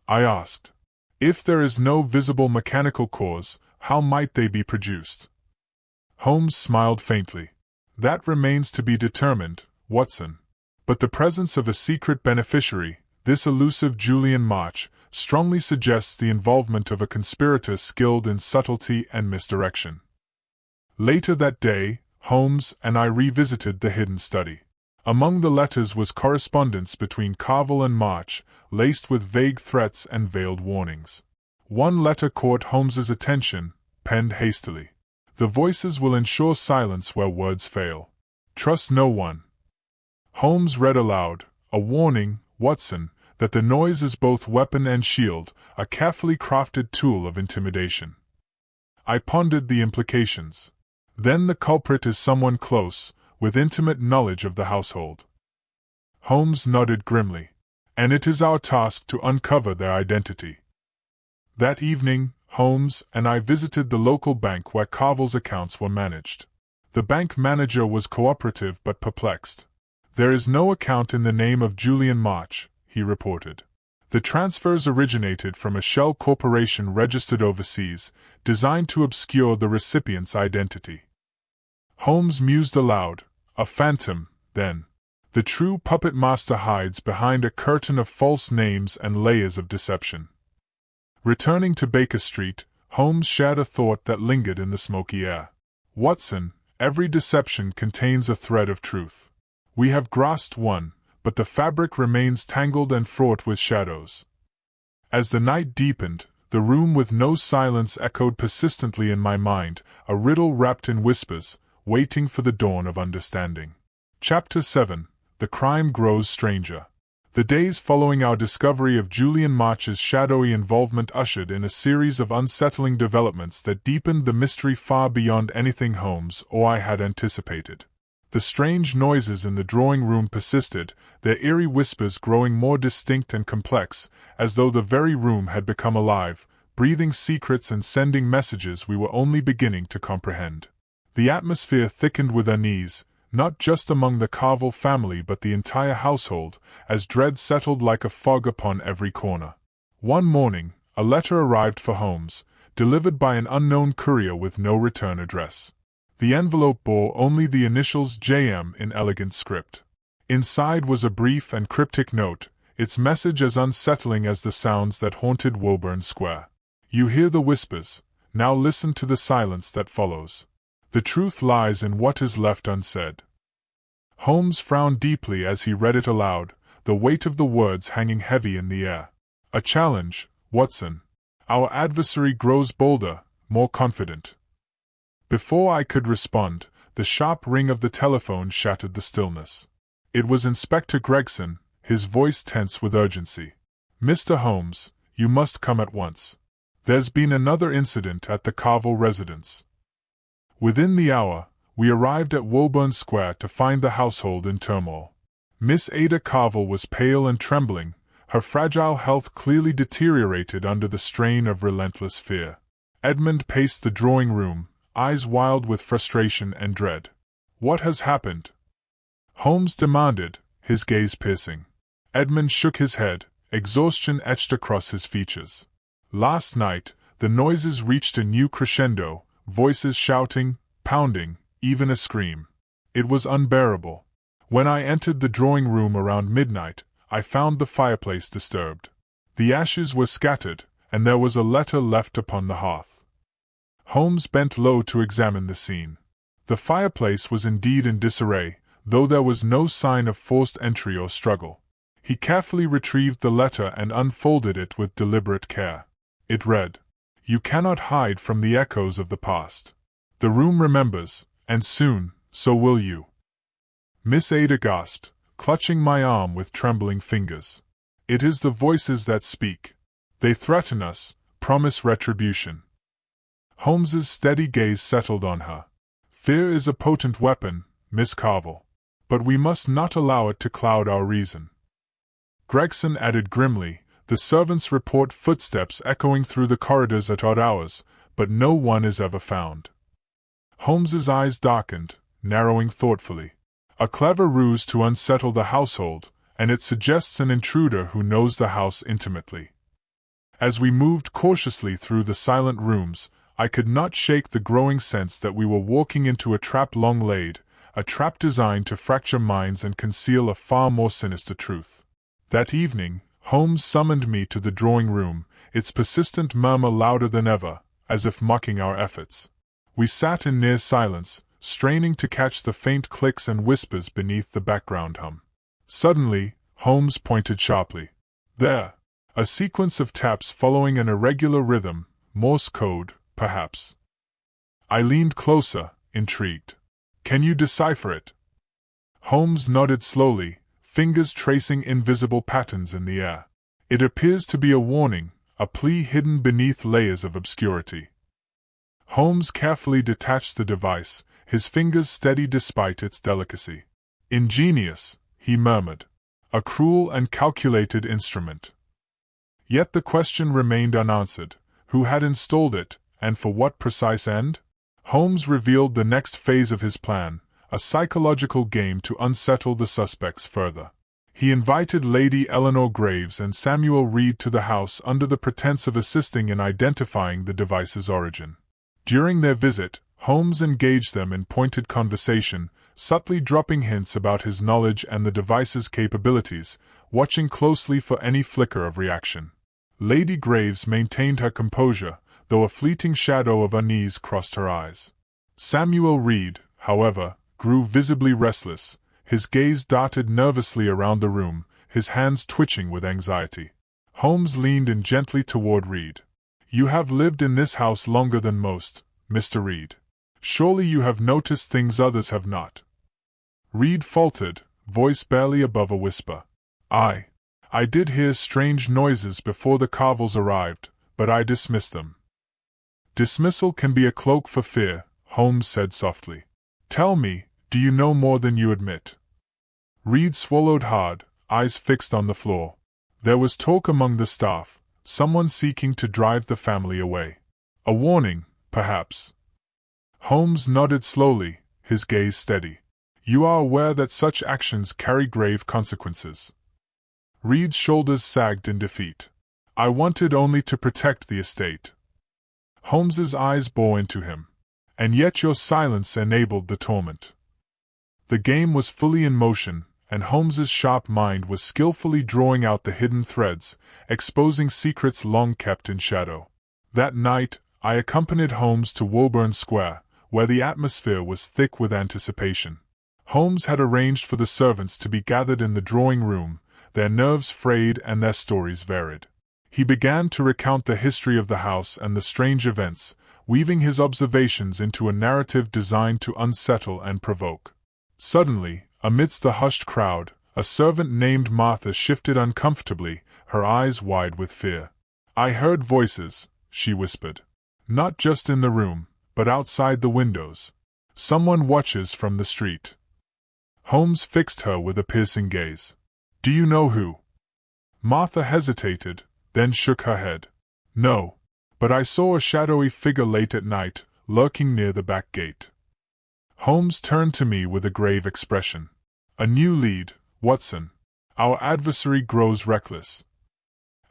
Speaker 1: I asked. "If there is no visible mechanical cause, how might they be produced?" Holmes smiled faintly. "That remains to be determined, Watson. But the presence of a secret beneficiary, this elusive Julian March, strongly suggests the involvement of a conspirator skilled in subtlety and misdirection." Later that day, Holmes and I revisited the hidden study. Among the letters was correspondence between Carville and March, laced with vague threats and veiled warnings. One letter caught Holmes's attention, penned hastily. "The voices will ensure silence where words fail. Trust no one." Holmes read aloud, "A warning, Watson, that the noise is both weapon and shield, a carefully crafted tool of intimidation." I pondered the implications. Then the culprit is someone close, with intimate knowledge of the household. Holmes nodded grimly. "And it is our task to uncover their identity." That evening, Holmes and I visited the local bank where Carville's accounts were managed. The bank manager was cooperative but perplexed. "There is no account in the name of Julian March," he reported. "The transfers originated from a shell corporation registered overseas, designed to obscure the recipient's identity." Holmes mused aloud. "A phantom, then. The true puppet master hides behind a curtain of false names and layers of deception." Returning to Baker Street, Holmes shared a thought that lingered in the smoky air. "Watson, every deception contains a thread of truth. We have grasped one, but the fabric remains tangled and fraught with shadows." As the night deepened, the room with no silence echoed persistently in my mind, a riddle wrapped in whispers, waiting for the dawn of understanding. Chapter 7. The Crime Grows Stranger. The days following our discovery of Julian March's shadowy involvement ushered in a series of unsettling developments that deepened the mystery far beyond anything Holmes or I had anticipated. The strange noises in the drawing-room persisted, their eerie whispers growing more distinct and complex, as though the very room had become alive, breathing secrets and sending messages we were only beginning to comprehend. The atmosphere thickened with unease, not just among the Carville family but the entire household, as dread settled like a fog upon every corner. One morning, a letter arrived for Holmes, delivered by an unknown courier with no return address. The envelope bore only the initials J.M. in elegant script. Inside was a brief and cryptic note, its message as unsettling as the sounds that haunted Woburn Square. "You hear the whispers, now listen to the silence that follows. The truth lies in what is left unsaid." Holmes frowned deeply as he read it aloud, the weight of the words hanging heavy in the air. "A challenge, Watson. Our adversary grows bolder, more confident." Before I could respond, the sharp ring of the telephone shattered the stillness. It was Inspector Gregson, his voice tense with urgency. "Mr. Holmes, you must come at once. There's been another incident at the Carville residence." Within the hour, we arrived at Woburn Square to find the household in turmoil. Miss Ada Carville was pale and trembling, her fragile health clearly deteriorated under the strain of relentless fear. Edmund paced the drawing-room, eyes wild with frustration and dread. "What has happened?" Holmes demanded, his gaze piercing. Edmund shook his head, exhaustion etched across his features. "Last night, the noises reached a new crescendo, voices shouting, pounding, even a scream. It was unbearable. When I entered the drawing-room around midnight, I found the fireplace disturbed. The ashes were scattered, and there was a letter left upon the hearth." Holmes bent low to examine the scene. The fireplace was indeed in disarray, though there was no sign of forced entry or struggle. He carefully retrieved the letter and unfolded it with deliberate care. It read, "You cannot hide from the echoes of the past. The room remembers, and soon, so will you." Miss Ada gasped, clutching my arm with trembling fingers. "It is the voices that speak. They threaten us, promise retribution." Holmes's steady gaze settled on her. "Fear is a potent weapon, Miss Carville. But we must not allow it to cloud our reason." Gregson added grimly, "The servants report footsteps echoing through the corridors at odd hours, but no one is ever found." Holmes's eyes darkened, narrowing thoughtfully. "A clever ruse to unsettle the household, and it suggests an intruder who knows the house intimately." As we moved cautiously through the silent rooms, I could not shake the growing sense that we were walking into a trap long laid, a trap designed to fracture minds and conceal a far more sinister truth. That evening, Holmes summoned me to the drawing-room, its persistent murmur louder than ever, as if mocking our efforts. We sat in near silence, straining to catch the faint clicks and whispers beneath the background hum. Suddenly, Holmes pointed sharply. There! A sequence of taps following an irregular rhythm, Morse code, perhaps. I leaned closer, intrigued. Can you decipher it? Holmes nodded slowly, fingers tracing invisible patterns in the air. It appears to be a warning, a plea hidden beneath layers of obscurity. Holmes carefully detached the device, his fingers steady despite its delicacy. Ingenious, he murmured. A cruel and calculated instrument. Yet the question remained unanswered. Who had installed it, and for what precise end? Holmes revealed the next phase of his plan, a psychological game to unsettle the suspects further. He invited Lady Eleanor Graves and Samuel Reed to the house under the pretense of assisting in identifying the device's origin. During their visit, Holmes engaged them in pointed conversation, subtly dropping hints about his knowledge and the device's capabilities, watching closely for any flicker of reaction. Lady Graves maintained her composure, though a fleeting shadow of unease crossed her eyes. Samuel Reed, however, grew visibly restless, his gaze darted nervously around the room, his hands twitching with anxiety. Holmes leaned in gently toward Reed. You have lived in this house longer than most, Mr. Reed. Surely you have noticed things others have not. Reed faltered, voice barely above a whisper. I did hear strange noises before the Carvels arrived, but I dismissed them. Dismissal can be a cloak for fear, Holmes said softly. Tell me, do you know more than you admit? Reed swallowed hard, eyes fixed on the floor. There was talk among the staff, someone seeking to drive the family away. A warning, perhaps. Holmes nodded slowly, his gaze steady. You are aware that such actions carry grave consequences. Reed's shoulders sagged in defeat. I wanted only to protect the estate. Holmes's eyes bore into him. And yet your silence enabled the torment. The game was fully in motion, and Holmes's sharp mind was skillfully drawing out the hidden threads, exposing secrets long kept in shadow. That night, I accompanied Holmes to Woburn Square, where the atmosphere was thick with anticipation. Holmes had arranged for the servants to be gathered in the drawing room, their nerves frayed and their stories varied. He began to recount the history of the house and the strange events, weaving his observations into a narrative designed to unsettle and provoke. Suddenly, amidst the hushed crowd, a servant named Martha shifted uncomfortably, her eyes wide with fear. I heard voices, she whispered. Not just in the room, but outside the windows. Someone watches from the street. Holmes fixed her with a piercing gaze. Do you know who? Martha hesitated, then shook her head. No, but I saw a shadowy figure late at night, lurking near the back gate. Holmes turned to me with a grave expression. A new lead, Watson. Our adversary grows reckless.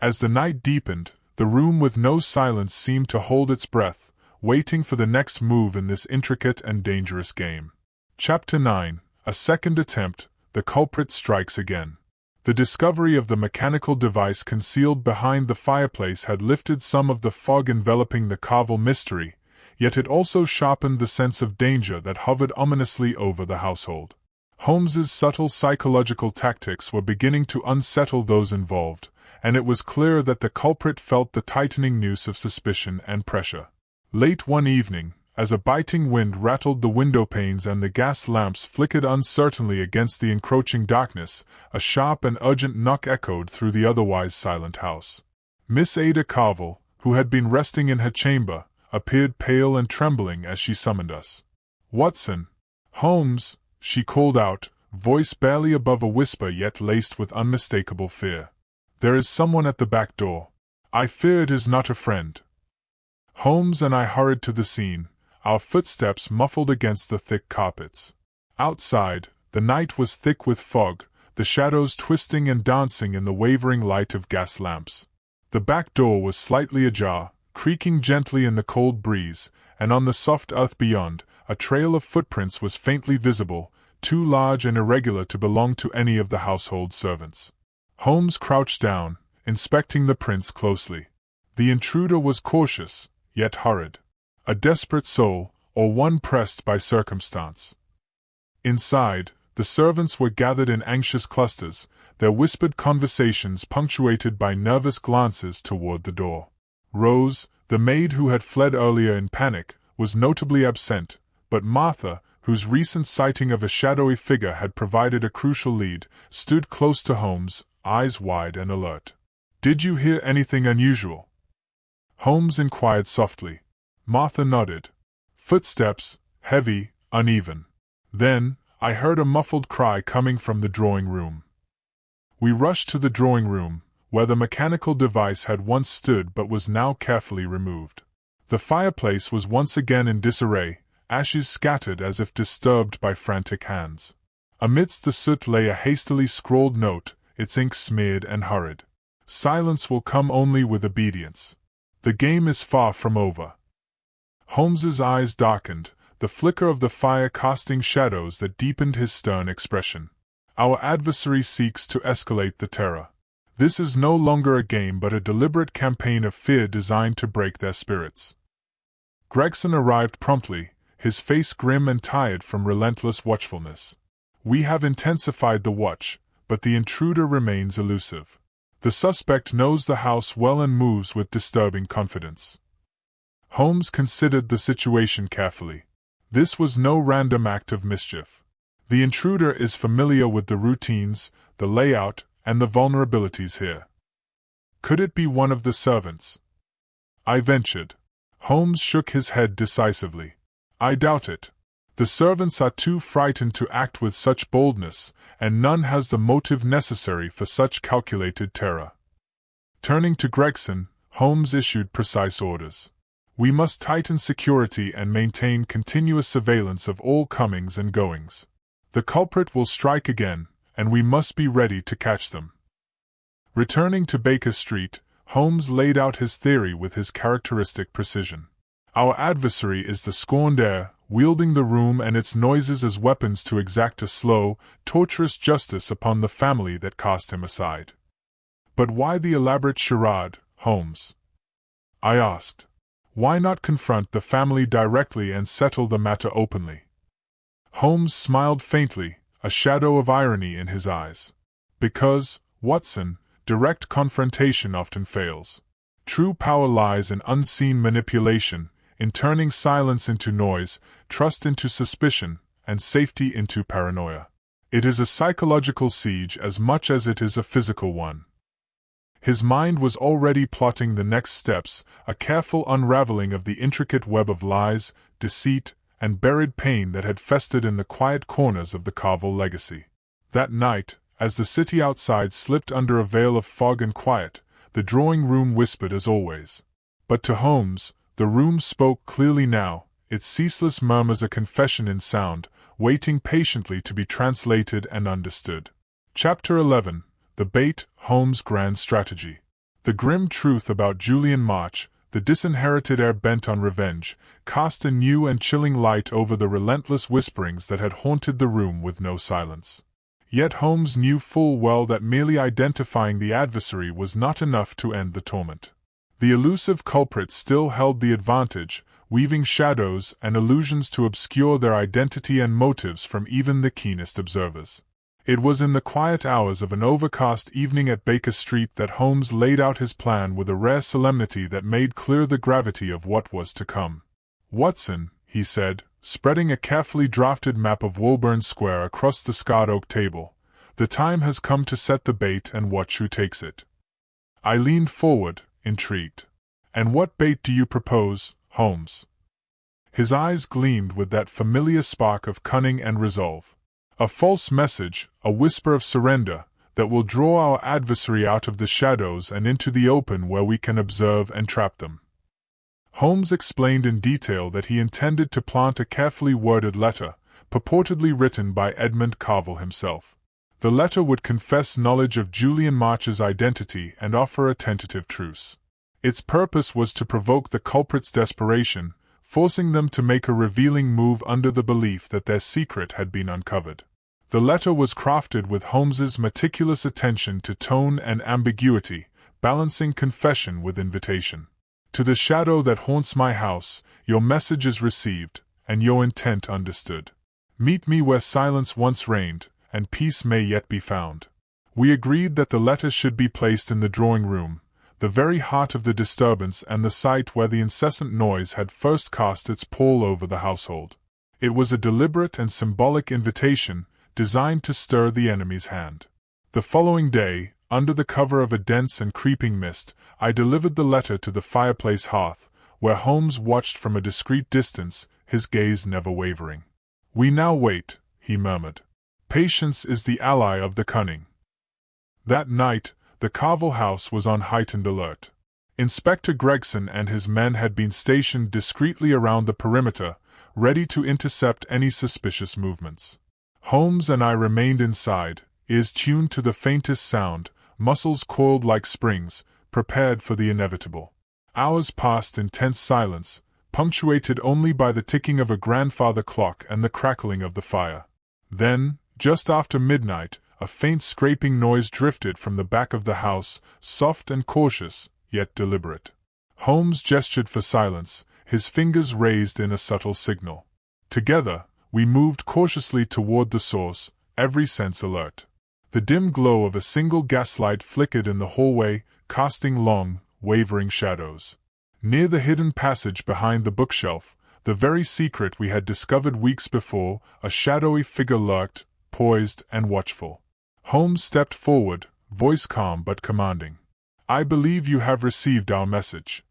Speaker 1: As the night deepened, the room with no silence seemed to hold its breath, waiting for the next move in this intricate and dangerous game. Chapter 9. A second attempt, the culprit strikes again. The discovery of the mechanical device concealed behind the fireplace had lifted some of the fog enveloping the Carvel mystery, yet it also sharpened the sense of danger that hovered ominously over the household. Holmes's subtle psychological tactics were beginning to unsettle those involved, and it was clear that the culprit felt the tightening noose of suspicion and pressure. Late one evening, as a biting wind rattled the window panes and the gas lamps flickered uncertainly against the encroaching darkness, a sharp and urgent knock echoed through the otherwise silent house. Miss Ada Carvel, who had been resting in her chamber, appeared pale and trembling as she summoned us. Watson! Holmes! She called out, voice barely above a whisper yet laced with unmistakable fear. There is someone at the back door. I fear it is not a friend. Holmes and I hurried to the scene, our footsteps muffled against the thick carpets. Outside, the night was thick with fog, the shadows twisting and dancing in the wavering light of gas lamps. The back door was slightly ajar, creaking gently in the cold breeze, and on the soft earth beyond, a trail of footprints was faintly visible, too large and irregular to belong to any of the household servants. Holmes crouched down, inspecting the prints closely. The intruder was cautious, yet hurried. A desperate soul, or one pressed by circumstance. Inside, the servants were gathered in anxious clusters, their whispered conversations punctuated by nervous glances toward the door. Rose, the maid who had fled earlier in panic, was notably absent, but Martha, whose recent sighting of a shadowy figure had provided a crucial lead, stood close to Holmes, eyes wide and alert. "Did you hear anything unusual?" Holmes inquired softly. Martha nodded. "Footsteps, heavy, uneven. Then, I heard a muffled cry coming from the drawing room." We rushed to the drawing room, where the mechanical device had once stood but was now carefully removed. The fireplace was once again in disarray, ashes scattered as if disturbed by frantic hands. Amidst the soot lay a hastily scrawled note, its ink smeared and hurried. "Silence will come only with obedience. The game is far from over." Holmes's eyes darkened, the flicker of the fire casting shadows that deepened his stern expression. "Our adversary seeks to escalate the terror. This is no longer a game but a deliberate campaign of fear designed to break their spirits." Gregson arrived promptly, his face grim and tired from relentless watchfulness. "We have intensified the watch, but the intruder remains elusive. The suspect knows the house well and moves with disturbing confidence." Holmes considered the situation carefully. This was no random act of mischief. The intruder is familiar with the routines, the layout, and the vulnerabilities here. "Could it be one of the servants?" I ventured. Holmes shook his head decisively. "I doubt it. The servants are too frightened to act with such boldness, and none has the motive necessary for such calculated terror." Turning to Gregson, Holmes issued precise orders. "We must tighten security and maintain continuous surveillance of all comings and goings. The culprit will strike again, and we must be ready to catch them." Returning to Baker Street, Holmes laid out his theory with his characteristic precision. "Our adversary is the scorned heir, wielding the room and its noises as weapons to exact a slow, torturous justice upon the family that cast him aside." "But why the elaborate charade, Holmes?" I asked. "Why not confront the family directly and settle the matter openly?" Holmes smiled faintly, a shadow of irony in his eyes. "Because, Watson, direct confrontation often fails. True power lies in unseen manipulation, in turning silence into noise, trust into suspicion, and safety into paranoia. It is a psychological siege as much as it is a physical one." His mind was already plotting the next steps, a careful unraveling of the intricate web of lies, deceit, and buried pain that had festered in the quiet corners of the Carville legacy. That night, as the city outside slipped under a veil of fog and quiet, the drawing room whispered as always. But to Holmes, the room spoke clearly now, its ceaseless murmurs a confession in sound, waiting patiently to be translated and understood. Chapter 11. The Bait, Holmes' Grand Strategy. The grim truth about Julian March, the disinherited heir bent on revenge, cast a new and chilling light over the relentless whisperings that had haunted the room with no silence. Yet Holmes knew full well that merely identifying the adversary was not enough to end the torment. The elusive culprit still held the advantage, weaving shadows and illusions to obscure their identity and motives from even the keenest observers. It was in the quiet hours of an overcast evening at Baker Street that Holmes laid out his plan with a rare solemnity that made clear the gravity of what was to come. "Watson," he said, spreading a carefully drafted map of Woburn Square across the scarred oak table, "the time has come to set the bait and watch who takes it." I leaned forward, intrigued. "And what bait do you propose, Holmes?" His eyes gleamed with that familiar spark of cunning and resolve. "A false message, a whisper of surrender, that will draw our adversary out of the shadows and into the open where we can observe and trap them." Holmes explained in detail that he intended to plant a carefully worded letter, purportedly written by Edmund Carville himself. The letter would confess knowledge of Julian March's identity and offer a tentative truce. Its purpose was to provoke the culprit's desperation, forcing them to make a revealing move under the belief that their secret had been uncovered. The letter was crafted with Holmes's meticulous attention to tone and ambiguity, balancing confession with invitation. "To the shadow that haunts my house, your message is received, and your intent understood. Meet me where silence once reigned, and peace may yet be found. We agreed that the letter should be placed in the drawing room, the very heart of the disturbance and the site where the incessant noise had first cast its pall over the household. It was a deliberate and symbolic invitation, designed to stir the enemy's hand. The following day, under the cover of a dense and creeping mist, I delivered the letter to the fireplace hearth, where Holmes watched from a discreet distance, his gaze never wavering. "We now wait," he murmured. "Patience is the ally of the cunning." That night, the Carville house was on heightened alert. Inspector Gregson and his men had been stationed discreetly around the perimeter, ready to intercept any suspicious movements. Holmes and I remained inside, ears tuned to the faintest sound, muscles coiled like springs, prepared for the inevitable. Hours passed in tense silence, punctuated only by the ticking of a grandfather clock and the crackling of the fire. Then, just after midnight, a faint scraping noise drifted from the back of the house, soft and cautious, yet deliberate. Holmes gestured for silence, his fingers raised in a subtle signal. Together, we moved cautiously toward the source, every sense alert. The dim glow of a single gaslight flickered in the hallway, casting long, wavering shadows. Near the hidden passage behind the bookshelf, the very secret we had discovered weeks before, a shadowy figure lurked, poised and watchful. Holmes stepped forward, voice calm but commanding. "I believe you have received our message."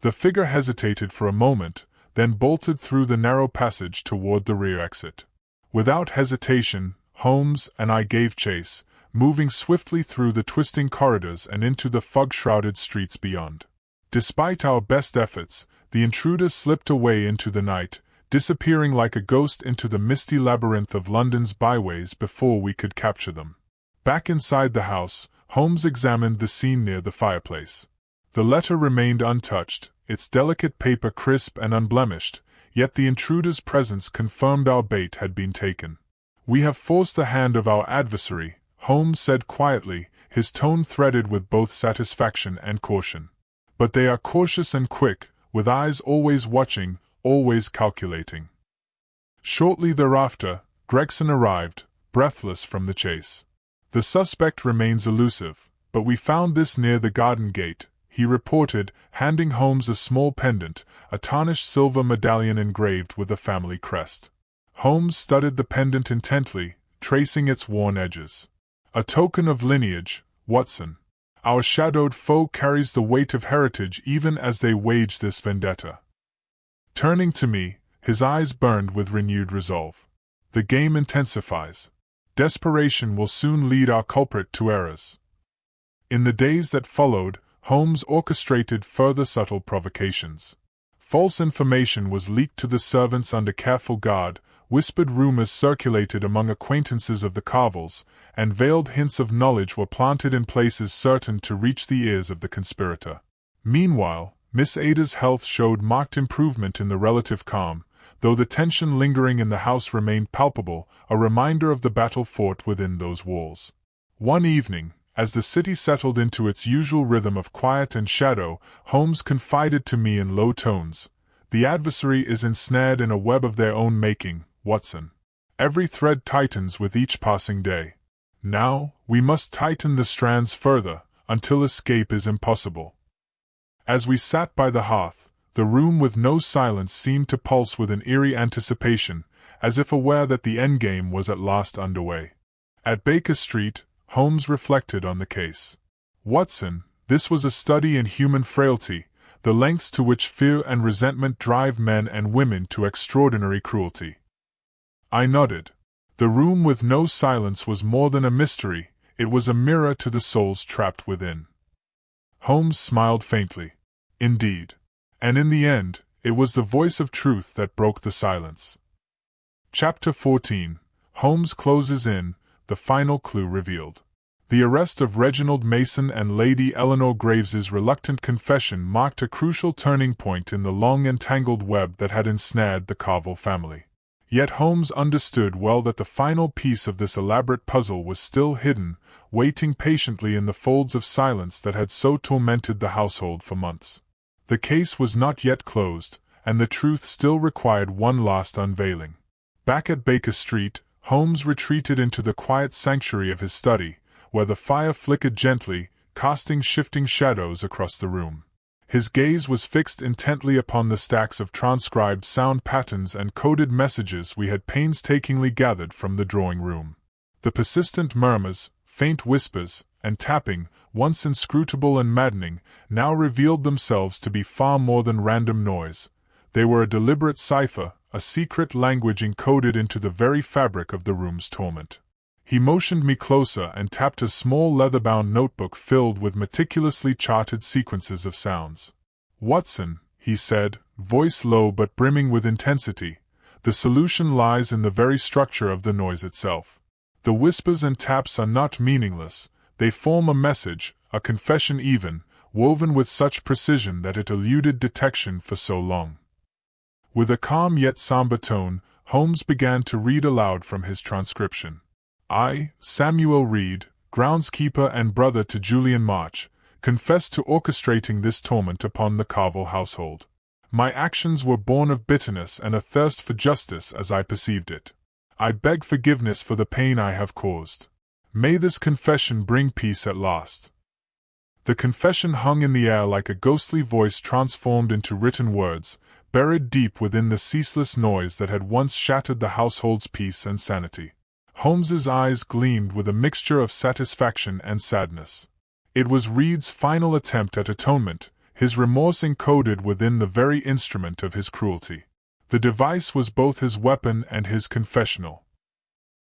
Speaker 1: The figure hesitated for a moment, then bolted through the narrow passage toward the rear exit. Without hesitation, Holmes and I gave chase, moving swiftly through the twisting corridors and into the fog-shrouded streets beyond. Despite our best efforts, the intruder slipped away into the night, disappearing like a ghost into the misty labyrinth of London's byways before we could capture them. Back inside the house, Holmes examined the scene near the fireplace. The letter remained untouched, its delicate paper crisp and unblemished, yet the intruder's presence confirmed our bait had been taken. "We have forced the hand of our adversary," Holmes said quietly, his tone threaded with both satisfaction and caution. "But they are cautious and quick, with eyes always watching, always calculating." Shortly thereafter, Gregson arrived, breathless from the chase. "The suspect remains elusive, but we found this near the garden gate," he reported, handing Holmes a small pendant, a tarnished silver medallion engraved with the family crest. Holmes studied the pendant intently, tracing its worn edges. "A token of lineage, Watson. Our shadowed foe carries the weight of heritage even as they wage this vendetta." Turning to me, his eyes burned with renewed resolve. "The game intensifies. Desperation will soon lead our culprit to errors." In the days that followed, Holmes orchestrated further subtle provocations. False information was leaked to the servants under careful guard, whispered rumors circulated among acquaintances of the Carvilles, and veiled hints of knowledge were planted in places certain to reach the ears of the conspirator. Meanwhile, Miss Ada's health showed marked improvement in the relative calm, though the tension lingering in the house remained palpable, a reminder of the battle fought within those walls. One evening, as the city settled into its usual rhythm of quiet and shadow, Holmes confided to me in low tones, "The adversary is ensnared in a web of their own making, Watson. Every thread tightens with each passing day. Now, we must tighten the strands further, until escape is impossible." As we sat by the hearth, the room with no silence seemed to pulse with an eerie anticipation, as if aware that the endgame was at last underway. At Baker Street, Holmes reflected on the case. "Watson, this was a study in human frailty, the lengths to which fear and resentment drive men and women to extraordinary cruelty." I nodded. The room with no silence was more than a mystery, it was a mirror to the souls trapped within. Holmes smiled faintly. "Indeed. And in the end, it was the voice of truth that broke the silence." Chapter 14. Holmes closes in, the final clue revealed. The arrest of Reginald Mason and Lady Eleanor Graves's reluctant confession marked a crucial turning point in the long and tangled web that had ensnared the Carville family. Yet Holmes understood well that the final piece of this elaborate puzzle was still hidden, waiting patiently in the folds of silence that had so tormented the household for months. The case was not yet closed, and the truth still required one last unveiling. Back at Baker Street, Holmes retreated into the quiet sanctuary of his study, where the fire flickered gently, casting shifting shadows across the room. His gaze was fixed intently upon the stacks of transcribed sound patterns and coded messages we had painstakingly gathered from the drawing room. The persistent murmurs, faint whispers, and tapping, once inscrutable and maddening, now revealed themselves to be far more than random noise. They were a deliberate cipher, a secret language encoded into the very fabric of the room's torment. He motioned me closer and tapped a small leather-bound notebook filled with meticulously charted sequences of sounds. "Watson," he said, voice low but brimming with intensity, "the solution lies in the very structure of the noise itself. The whispers and taps are not meaningless, they form a message, a confession even, woven with such precision that it eluded detection for so long." With a calm yet somber tone, Holmes began to read aloud from his transcription. "I, Samuel Reed, groundskeeper and brother to Julian March, confess to orchestrating this torment upon the Carville household. My actions were born of bitterness and a thirst for justice as I perceived it. I beg forgiveness for the pain I have caused. May this confession bring peace at last." The confession hung in the air like a ghostly voice transformed into written words, buried deep within the ceaseless noise that had once shattered the household's peace and sanity. Holmes's eyes gleamed with a mixture of satisfaction and sadness. It was Reed's final attempt at atonement, his remorse encoded within the very instrument of his cruelty. The device was both his weapon and his confessional.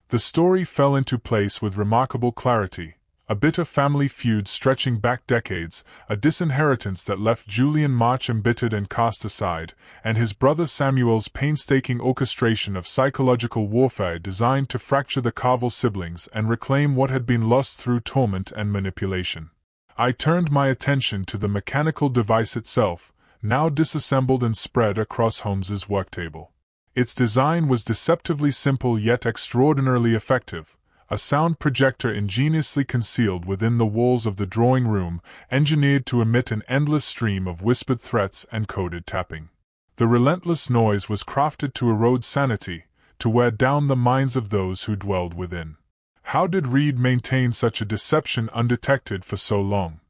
Speaker 1: The story fell into place with remarkable clarity. A bitter family feud stretching back decades, a disinheritance that left Julian March embittered and cast aside, and his brother Samuel's painstaking orchestration of psychological warfare designed to fracture the Carville siblings and reclaim what had been lost through torment and manipulation. I turned my attention to the mechanical device itself, now disassembled and spread across Holmes's worktable. Its design was deceptively simple yet extraordinarily effective. A sound projector ingeniously concealed within the walls of the drawing room, engineered to emit an endless stream of whispered threats and coded tapping. The relentless noise was crafted to erode sanity, to wear down the minds of those who dwelled within. How did Reed maintain such a deception undetected for so long?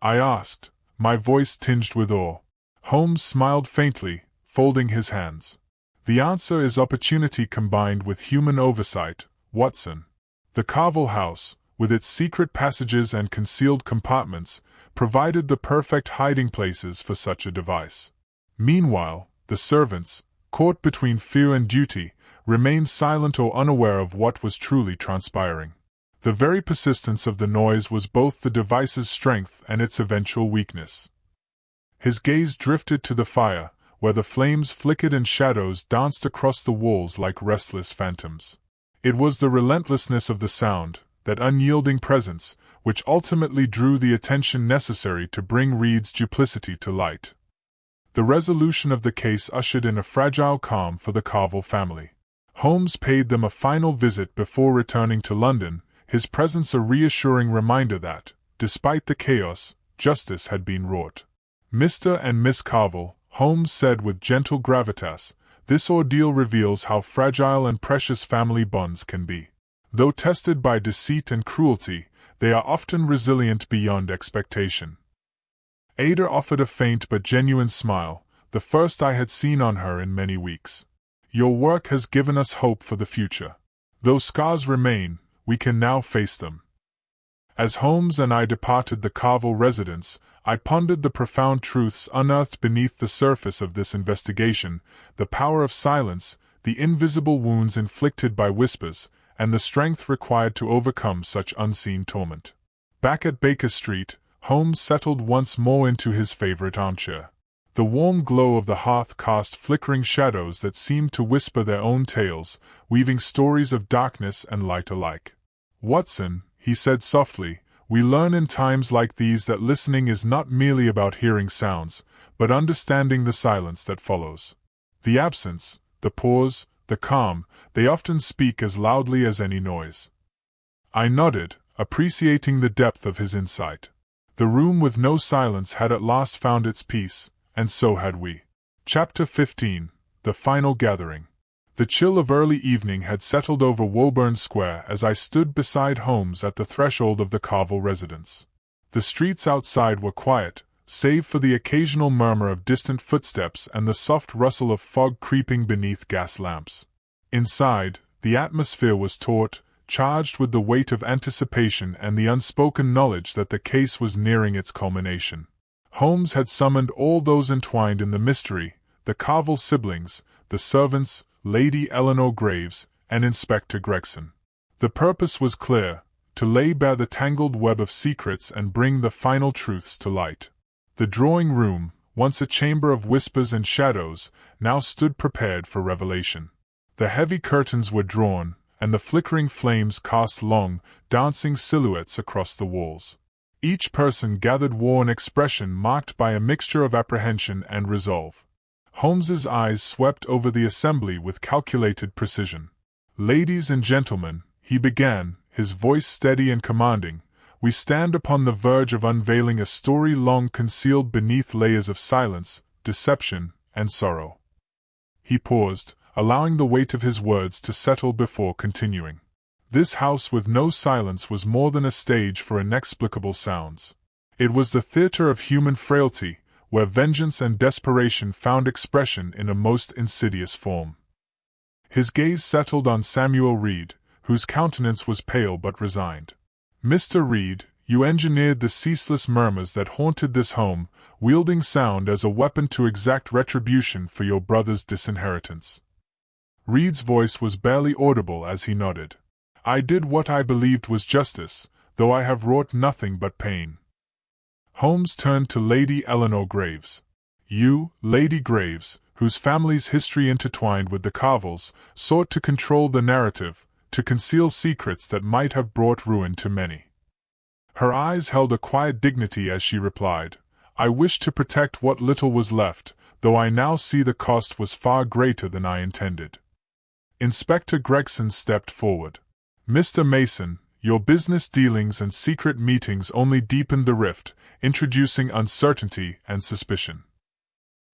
Speaker 1: I asked, my voice tinged with awe. Holmes smiled faintly, folding his hands. The answer is opportunity combined with human oversight, Watson. The Carville house, with its secret passages and concealed compartments, provided the perfect hiding places for such a device. Meanwhile, the servants, caught between fear and duty, remained silent or unaware of what was truly transpiring. The very persistence of the noise was both the device's strength and its eventual weakness. His gaze drifted to the fire, where the flames flickered and shadows danced across the walls like restless phantoms. It was the relentlessness of the sound, that unyielding presence, which ultimately drew the attention necessary to bring Reed's duplicity to light. The resolution of the case ushered in a fragile calm for the Carville family. Holmes paid them a final visit before returning to London, his presence a reassuring reminder that, despite the chaos, justice had been wrought. "Mr. and Miss Carville," Holmes said with gentle gravitas, "this ordeal reveals how fragile and precious family bonds can be. Though tested by deceit and cruelty, they are often resilient beyond expectation." Ada offered a faint but genuine smile, the first I had seen on her in many weeks. "Your work has given us hope for the future. Though scars remain, we can now face them." As Holmes and I departed the Carville residence, I pondered the profound truths unearthed beneath the surface of this investigation, the power of silence, the invisible wounds inflicted by whispers, and the strength required to overcome such unseen torment. Back at Baker Street, Holmes settled once more into his favorite armchair. The warm glow of the hearth cast flickering shadows that seemed to whisper their own tales, weaving stories of darkness and light alike. "Watson," he said softly, "we learn in times like these that listening is not merely about hearing sounds, but understanding the silence that follows. The absence, the pause, the calm, they often speak as loudly as any noise." I nodded, appreciating the depth of his insight. The room with no silence had at last found its peace, and so had we. Chapter 15. The Final Gathering. The chill of early evening had settled over Woburn Square as I stood beside Holmes at the threshold of the Carville residence. The streets outside were quiet, save for the occasional murmur of distant footsteps and the soft rustle of fog creeping beneath gas lamps. Inside, the atmosphere was taut, charged with the weight of anticipation and the unspoken knowledge that the case was nearing its culmination. Holmes had summoned all those entwined in the mystery, the Carville siblings, the servants, Lady Eleanor Graves, and Inspector Gregson. The purpose was clear: to lay bare the tangled web of secrets and bring the final truths to light. The drawing room, once a chamber of whispers and shadows, now stood prepared for revelation. The heavy curtains were drawn, and the flickering flames cast long, dancing silhouettes across the walls. Each person gathered wore an expression marked by a mixture of apprehension and resolve. Holmes's eyes swept over the assembly with calculated precision. "Ladies and gentlemen," he began, his voice steady and commanding, "we stand upon the verge of unveiling a story long concealed beneath layers of silence, deception, and sorrow." He paused, allowing the weight of his words to settle before continuing. This house with no silence was more than a stage for inexplicable sounds. It was the theater of human frailty, where vengeance and desperation found expression in a most insidious form. His gaze settled on Samuel Reed, whose countenance was pale but resigned. "Mr. Reed, you engineered the ceaseless murmurs that haunted this home, wielding sound as a weapon to exact retribution for your brother's disinheritance." Reed's voice was barely audible as he nodded. "I did what I believed was justice, though I have wrought nothing but pain." Holmes turned to Lady Eleanor Graves. "You, Lady Graves, whose family's history intertwined with the Carvilles, sought to control the narrative, to conceal secrets that might have brought ruin to many." Her eyes held a quiet dignity as she replied, "I wished to protect what little was left, though I now see the cost was far greater than I intended." Inspector Gregson stepped forward. "Mr. Mason, your business dealings and secret meetings only deepened the rift, introducing uncertainty and suspicion."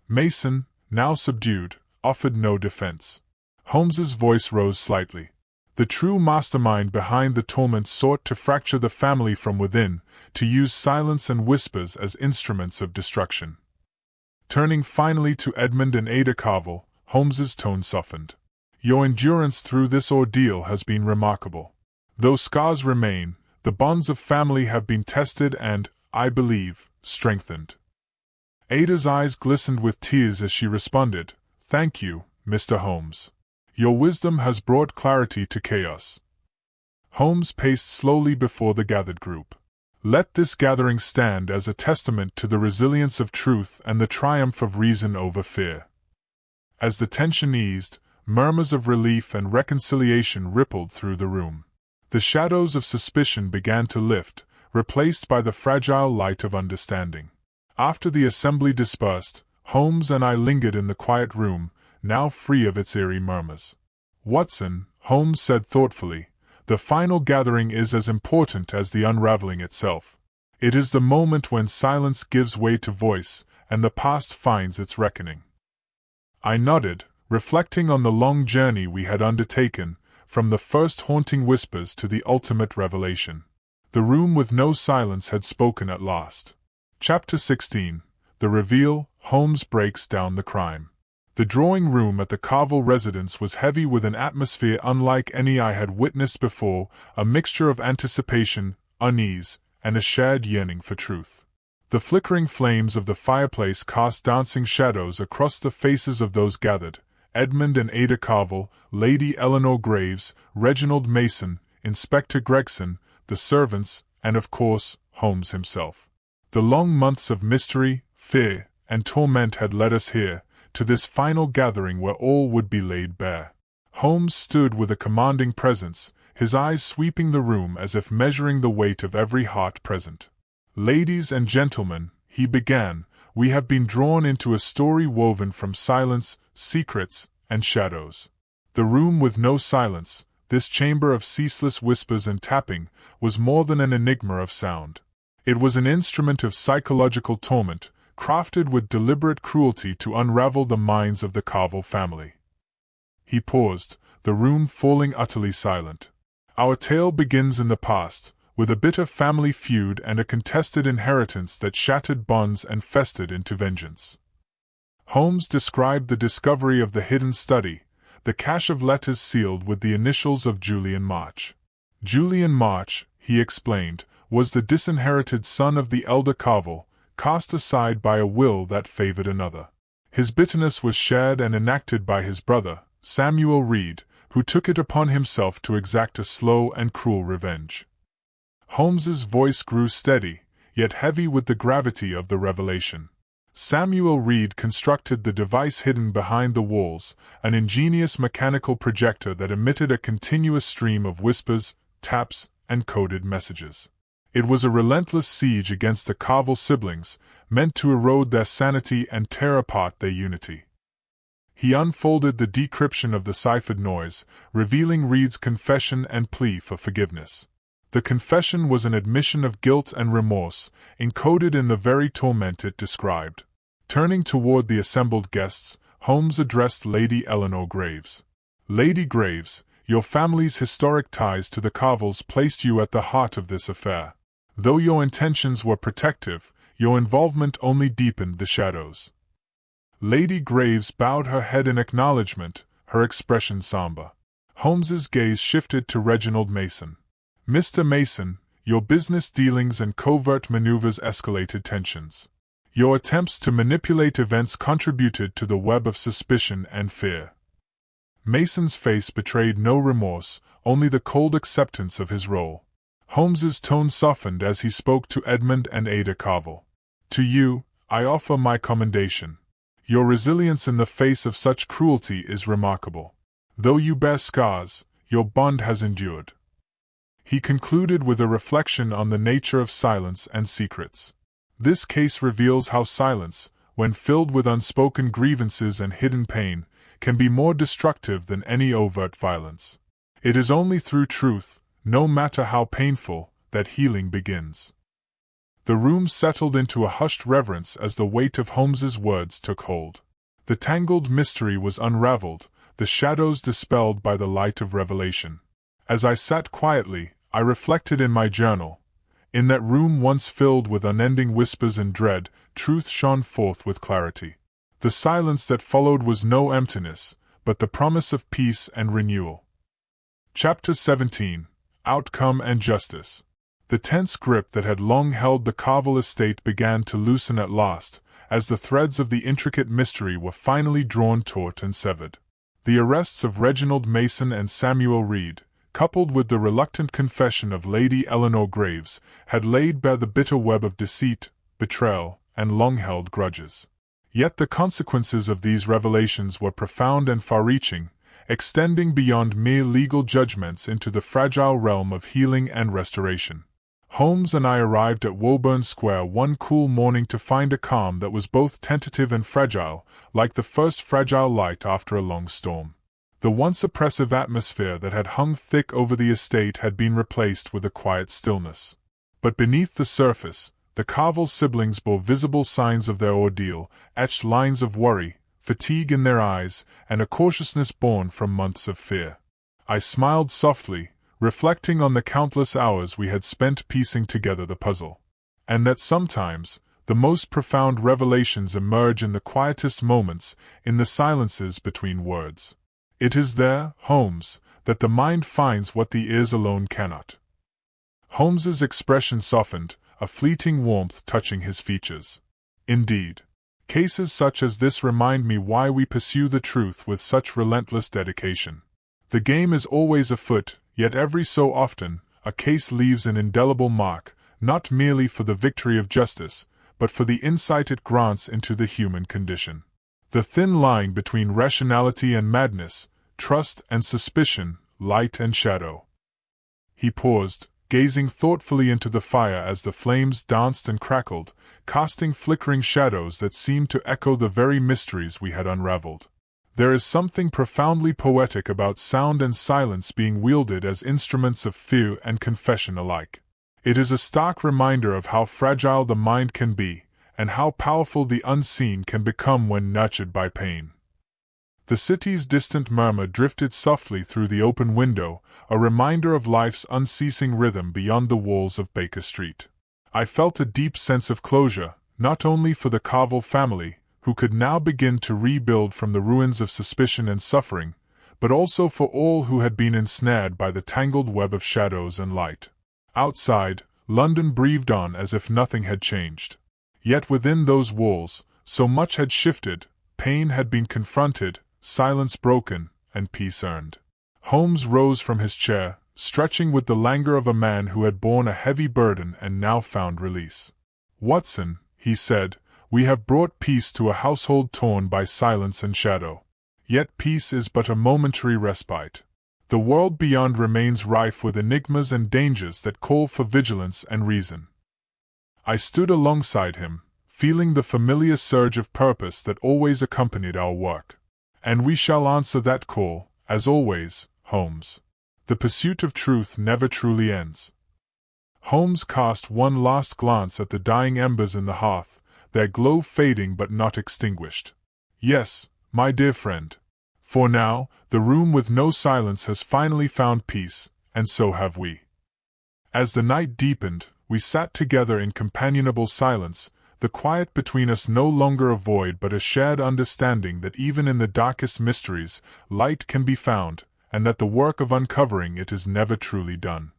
Speaker 1: Mason, now subdued, offered no defense. Holmes's voice rose slightly. "The true mastermind behind the torment sought to fracture the family from within, to use silence and whispers as instruments of destruction." Turning finally to Edmund and Ada Carville, Holmes's tone softened. "Your endurance through this ordeal has been remarkable. Though scars remain, the bonds of family have been tested and, I believe, strengthened." Ada's eyes glistened with tears as she responded, "Thank you, Mr. Holmes. Your wisdom has brought clarity to chaos." Holmes paced slowly before the gathered group. "Let this gathering stand as a testament to the resilience of truth and the triumph of reason over fear." As the tension eased, murmurs of relief and reconciliation rippled through the room. The shadows of suspicion began to lift, replaced by the fragile light of understanding. After the assembly dispersed, Holmes and I lingered in the quiet room, now free of its eerie murmurs. "Watson," Holmes said thoughtfully, "the final gathering is as important as the unraveling itself. It is the moment when silence gives way to voice, and the past finds its reckoning." I nodded, reflecting on the long journey we had undertaken, from the first haunting whispers to the ultimate revelation. The room with no silence had spoken at last. Chapter 16. The Reveal. Holmes breaks down the crime. The drawing room at the Carville residence was heavy with an atmosphere unlike any I had witnessed before, a mixture of anticipation, unease, and a shared yearning for truth. The flickering flames of the fireplace cast dancing shadows across the faces of those gathered: Edmund and Ada Carville, Lady Eleanor Graves, Reginald Mason, Inspector Gregson, the servants, and of course, Holmes himself. The long months of mystery, fear, and torment had led us here, to this final gathering where all would be laid bare. Holmes stood with a commanding presence, his eyes sweeping the room as if measuring the weight of every heart present. "Ladies and gentlemen," he began, "we have been drawn into a story woven from silence, secrets, and shadows." The room with no silence, this chamber of ceaseless whispers and tapping, was more than an enigma of sound. It was an instrument of psychological torment, crafted with deliberate cruelty to unravel the minds of the Carvel family. He paused, the room falling utterly silent. Our tale begins in the past, with a bitter family feud and a contested inheritance that shattered bonds and festered into vengeance. Holmes described the discovery of the hidden study, the cache of letters sealed with the initials of Julian March. Julian March, he explained, was the disinherited son of the elder Carvel, cast aside by a will that favored another. His bitterness was shared and enacted by his brother, Samuel Reed, who took it upon himself to exact a slow and cruel revenge. Holmes's voice grew steady, yet heavy with the gravity of the revelation. Samuel Reed constructed the device hidden behind the walls, an ingenious mechanical projector that emitted a continuous stream of whispers, taps, and coded messages. It was a relentless siege against the Carvel siblings, meant to erode their sanity and tear apart their unity. He unfolded the decryption of the ciphered noise, revealing Reed's confession and plea for forgiveness. The confession was an admission of guilt and remorse, encoded in the very torment it described. Turning toward the assembled guests, Holmes addressed Lady Eleanor Graves. "Lady Graves, your family's historic ties to the Carvels placed you at the heart of this affair. Though your intentions were protective, your involvement only deepened the shadows." Lady Graves bowed her head in acknowledgement, her expression somber. Holmes's gaze shifted to Reginald Mason. "Mr. Mason, your business dealings and covert maneuvers escalated tensions. Your attempts to manipulate events contributed to the web of suspicion and fear." Mason's face betrayed no remorse, only the cold acceptance of his role. Holmes's tone softened as he spoke to Edmund and Ada Carvel. "To you, I offer my commendation. Your resilience in the face of such cruelty is remarkable. Though you bear scars, your bond has endured." He concluded with a reflection on the nature of silence and secrets. This case reveals how silence, when filled with unspoken grievances and hidden pain, can be more destructive than any overt violence. It is only through truth, no matter how painful, that healing begins. The room settled into a hushed reverence as the weight of Holmes's words took hold. The tangled mystery was unraveled, the shadows dispelled by the light of revelation. As I sat quietly, I reflected in my journal. In that room once filled with unending whispers and dread, truth shone forth with clarity. The silence that followed was no emptiness, but the promise of peace and renewal. Chapter 17: Outcome and Justice. The tense grip that had long held the Carvel estate began to loosen at last, as the threads of the intricate mystery were finally drawn taut and severed. The arrests of Reginald Mason and Samuel Reed, coupled with the reluctant confession of Lady Eleanor Graves, had laid bare the bitter web of deceit, betrayal, and long-held grudges. Yet the consequences of these revelations were profound and far-reaching, extending beyond mere legal judgments into the fragile realm of healing and restoration. Holmes and I arrived at Woburn Square one cool morning to find a calm that was both tentative and fragile, like the first fragile light after a long storm. The once oppressive atmosphere that had hung thick over the estate had been replaced with a quiet stillness. But beneath the surface, the Carvel siblings bore visible signs of their ordeal, etched lines of worry, fatigue in their eyes, and a cautiousness born from months of fear. I smiled softly, reflecting on the countless hours we had spent piecing together the puzzle. And that sometimes, the most profound revelations emerge in the quietest moments, in the silences between words. It is there, Holmes, that the mind finds what the ears alone cannot. Holmes's expression softened, a fleeting warmth touching his features. Indeed, cases such as this remind me why we pursue the truth with such relentless dedication. The game is always afoot, yet every so often, a case leaves an indelible mark, not merely for the victory of justice, but for the insight it grants into the human condition. The thin line between rationality and madness, trust and suspicion, light and shadow. He paused, gazing thoughtfully into the fire as the flames danced and crackled, casting flickering shadows that seemed to echo the very mysteries we had unraveled. There is something profoundly poetic about sound and silence being wielded as instruments of fear and confession alike. It is a stark reminder of how fragile the mind can be, and how powerful the unseen can become when nurtured by pain. The city's distant murmur drifted softly through the open window, a reminder of life's unceasing rhythm beyond the walls of Baker Street. I felt a deep sense of closure, not only for the Carvel family, who could now begin to rebuild from the ruins of suspicion and suffering, but also for all who had been ensnared by the tangled web of shadows and light. Outside, London breathed on as if nothing had changed. Yet within those walls, so much had shifted, pain had been confronted, silence broken, and peace earned. Holmes rose from his chair, stretching with the languor of a man who had borne a heavy burden and now found release. "Watson," he said, "we have brought peace to a household torn by silence and shadow. Yet peace is but a momentary respite. The world beyond remains rife with enigmas and dangers that call for vigilance and reason." I stood alongside him, feeling the familiar surge of purpose that always accompanied our work. "And we shall answer that call, as always, Holmes. The pursuit of truth never truly ends." Holmes cast one last glance at the dying embers in the hearth, their glow fading but not extinguished. "Yes, my dear friend. For now, the room with no silence has finally found peace, and so have we." As the night deepened, we sat together in companionable silence, the quiet between us no longer a void but a shared understanding that even in the darkest mysteries, light can be found, and that the work of uncovering it is never truly done.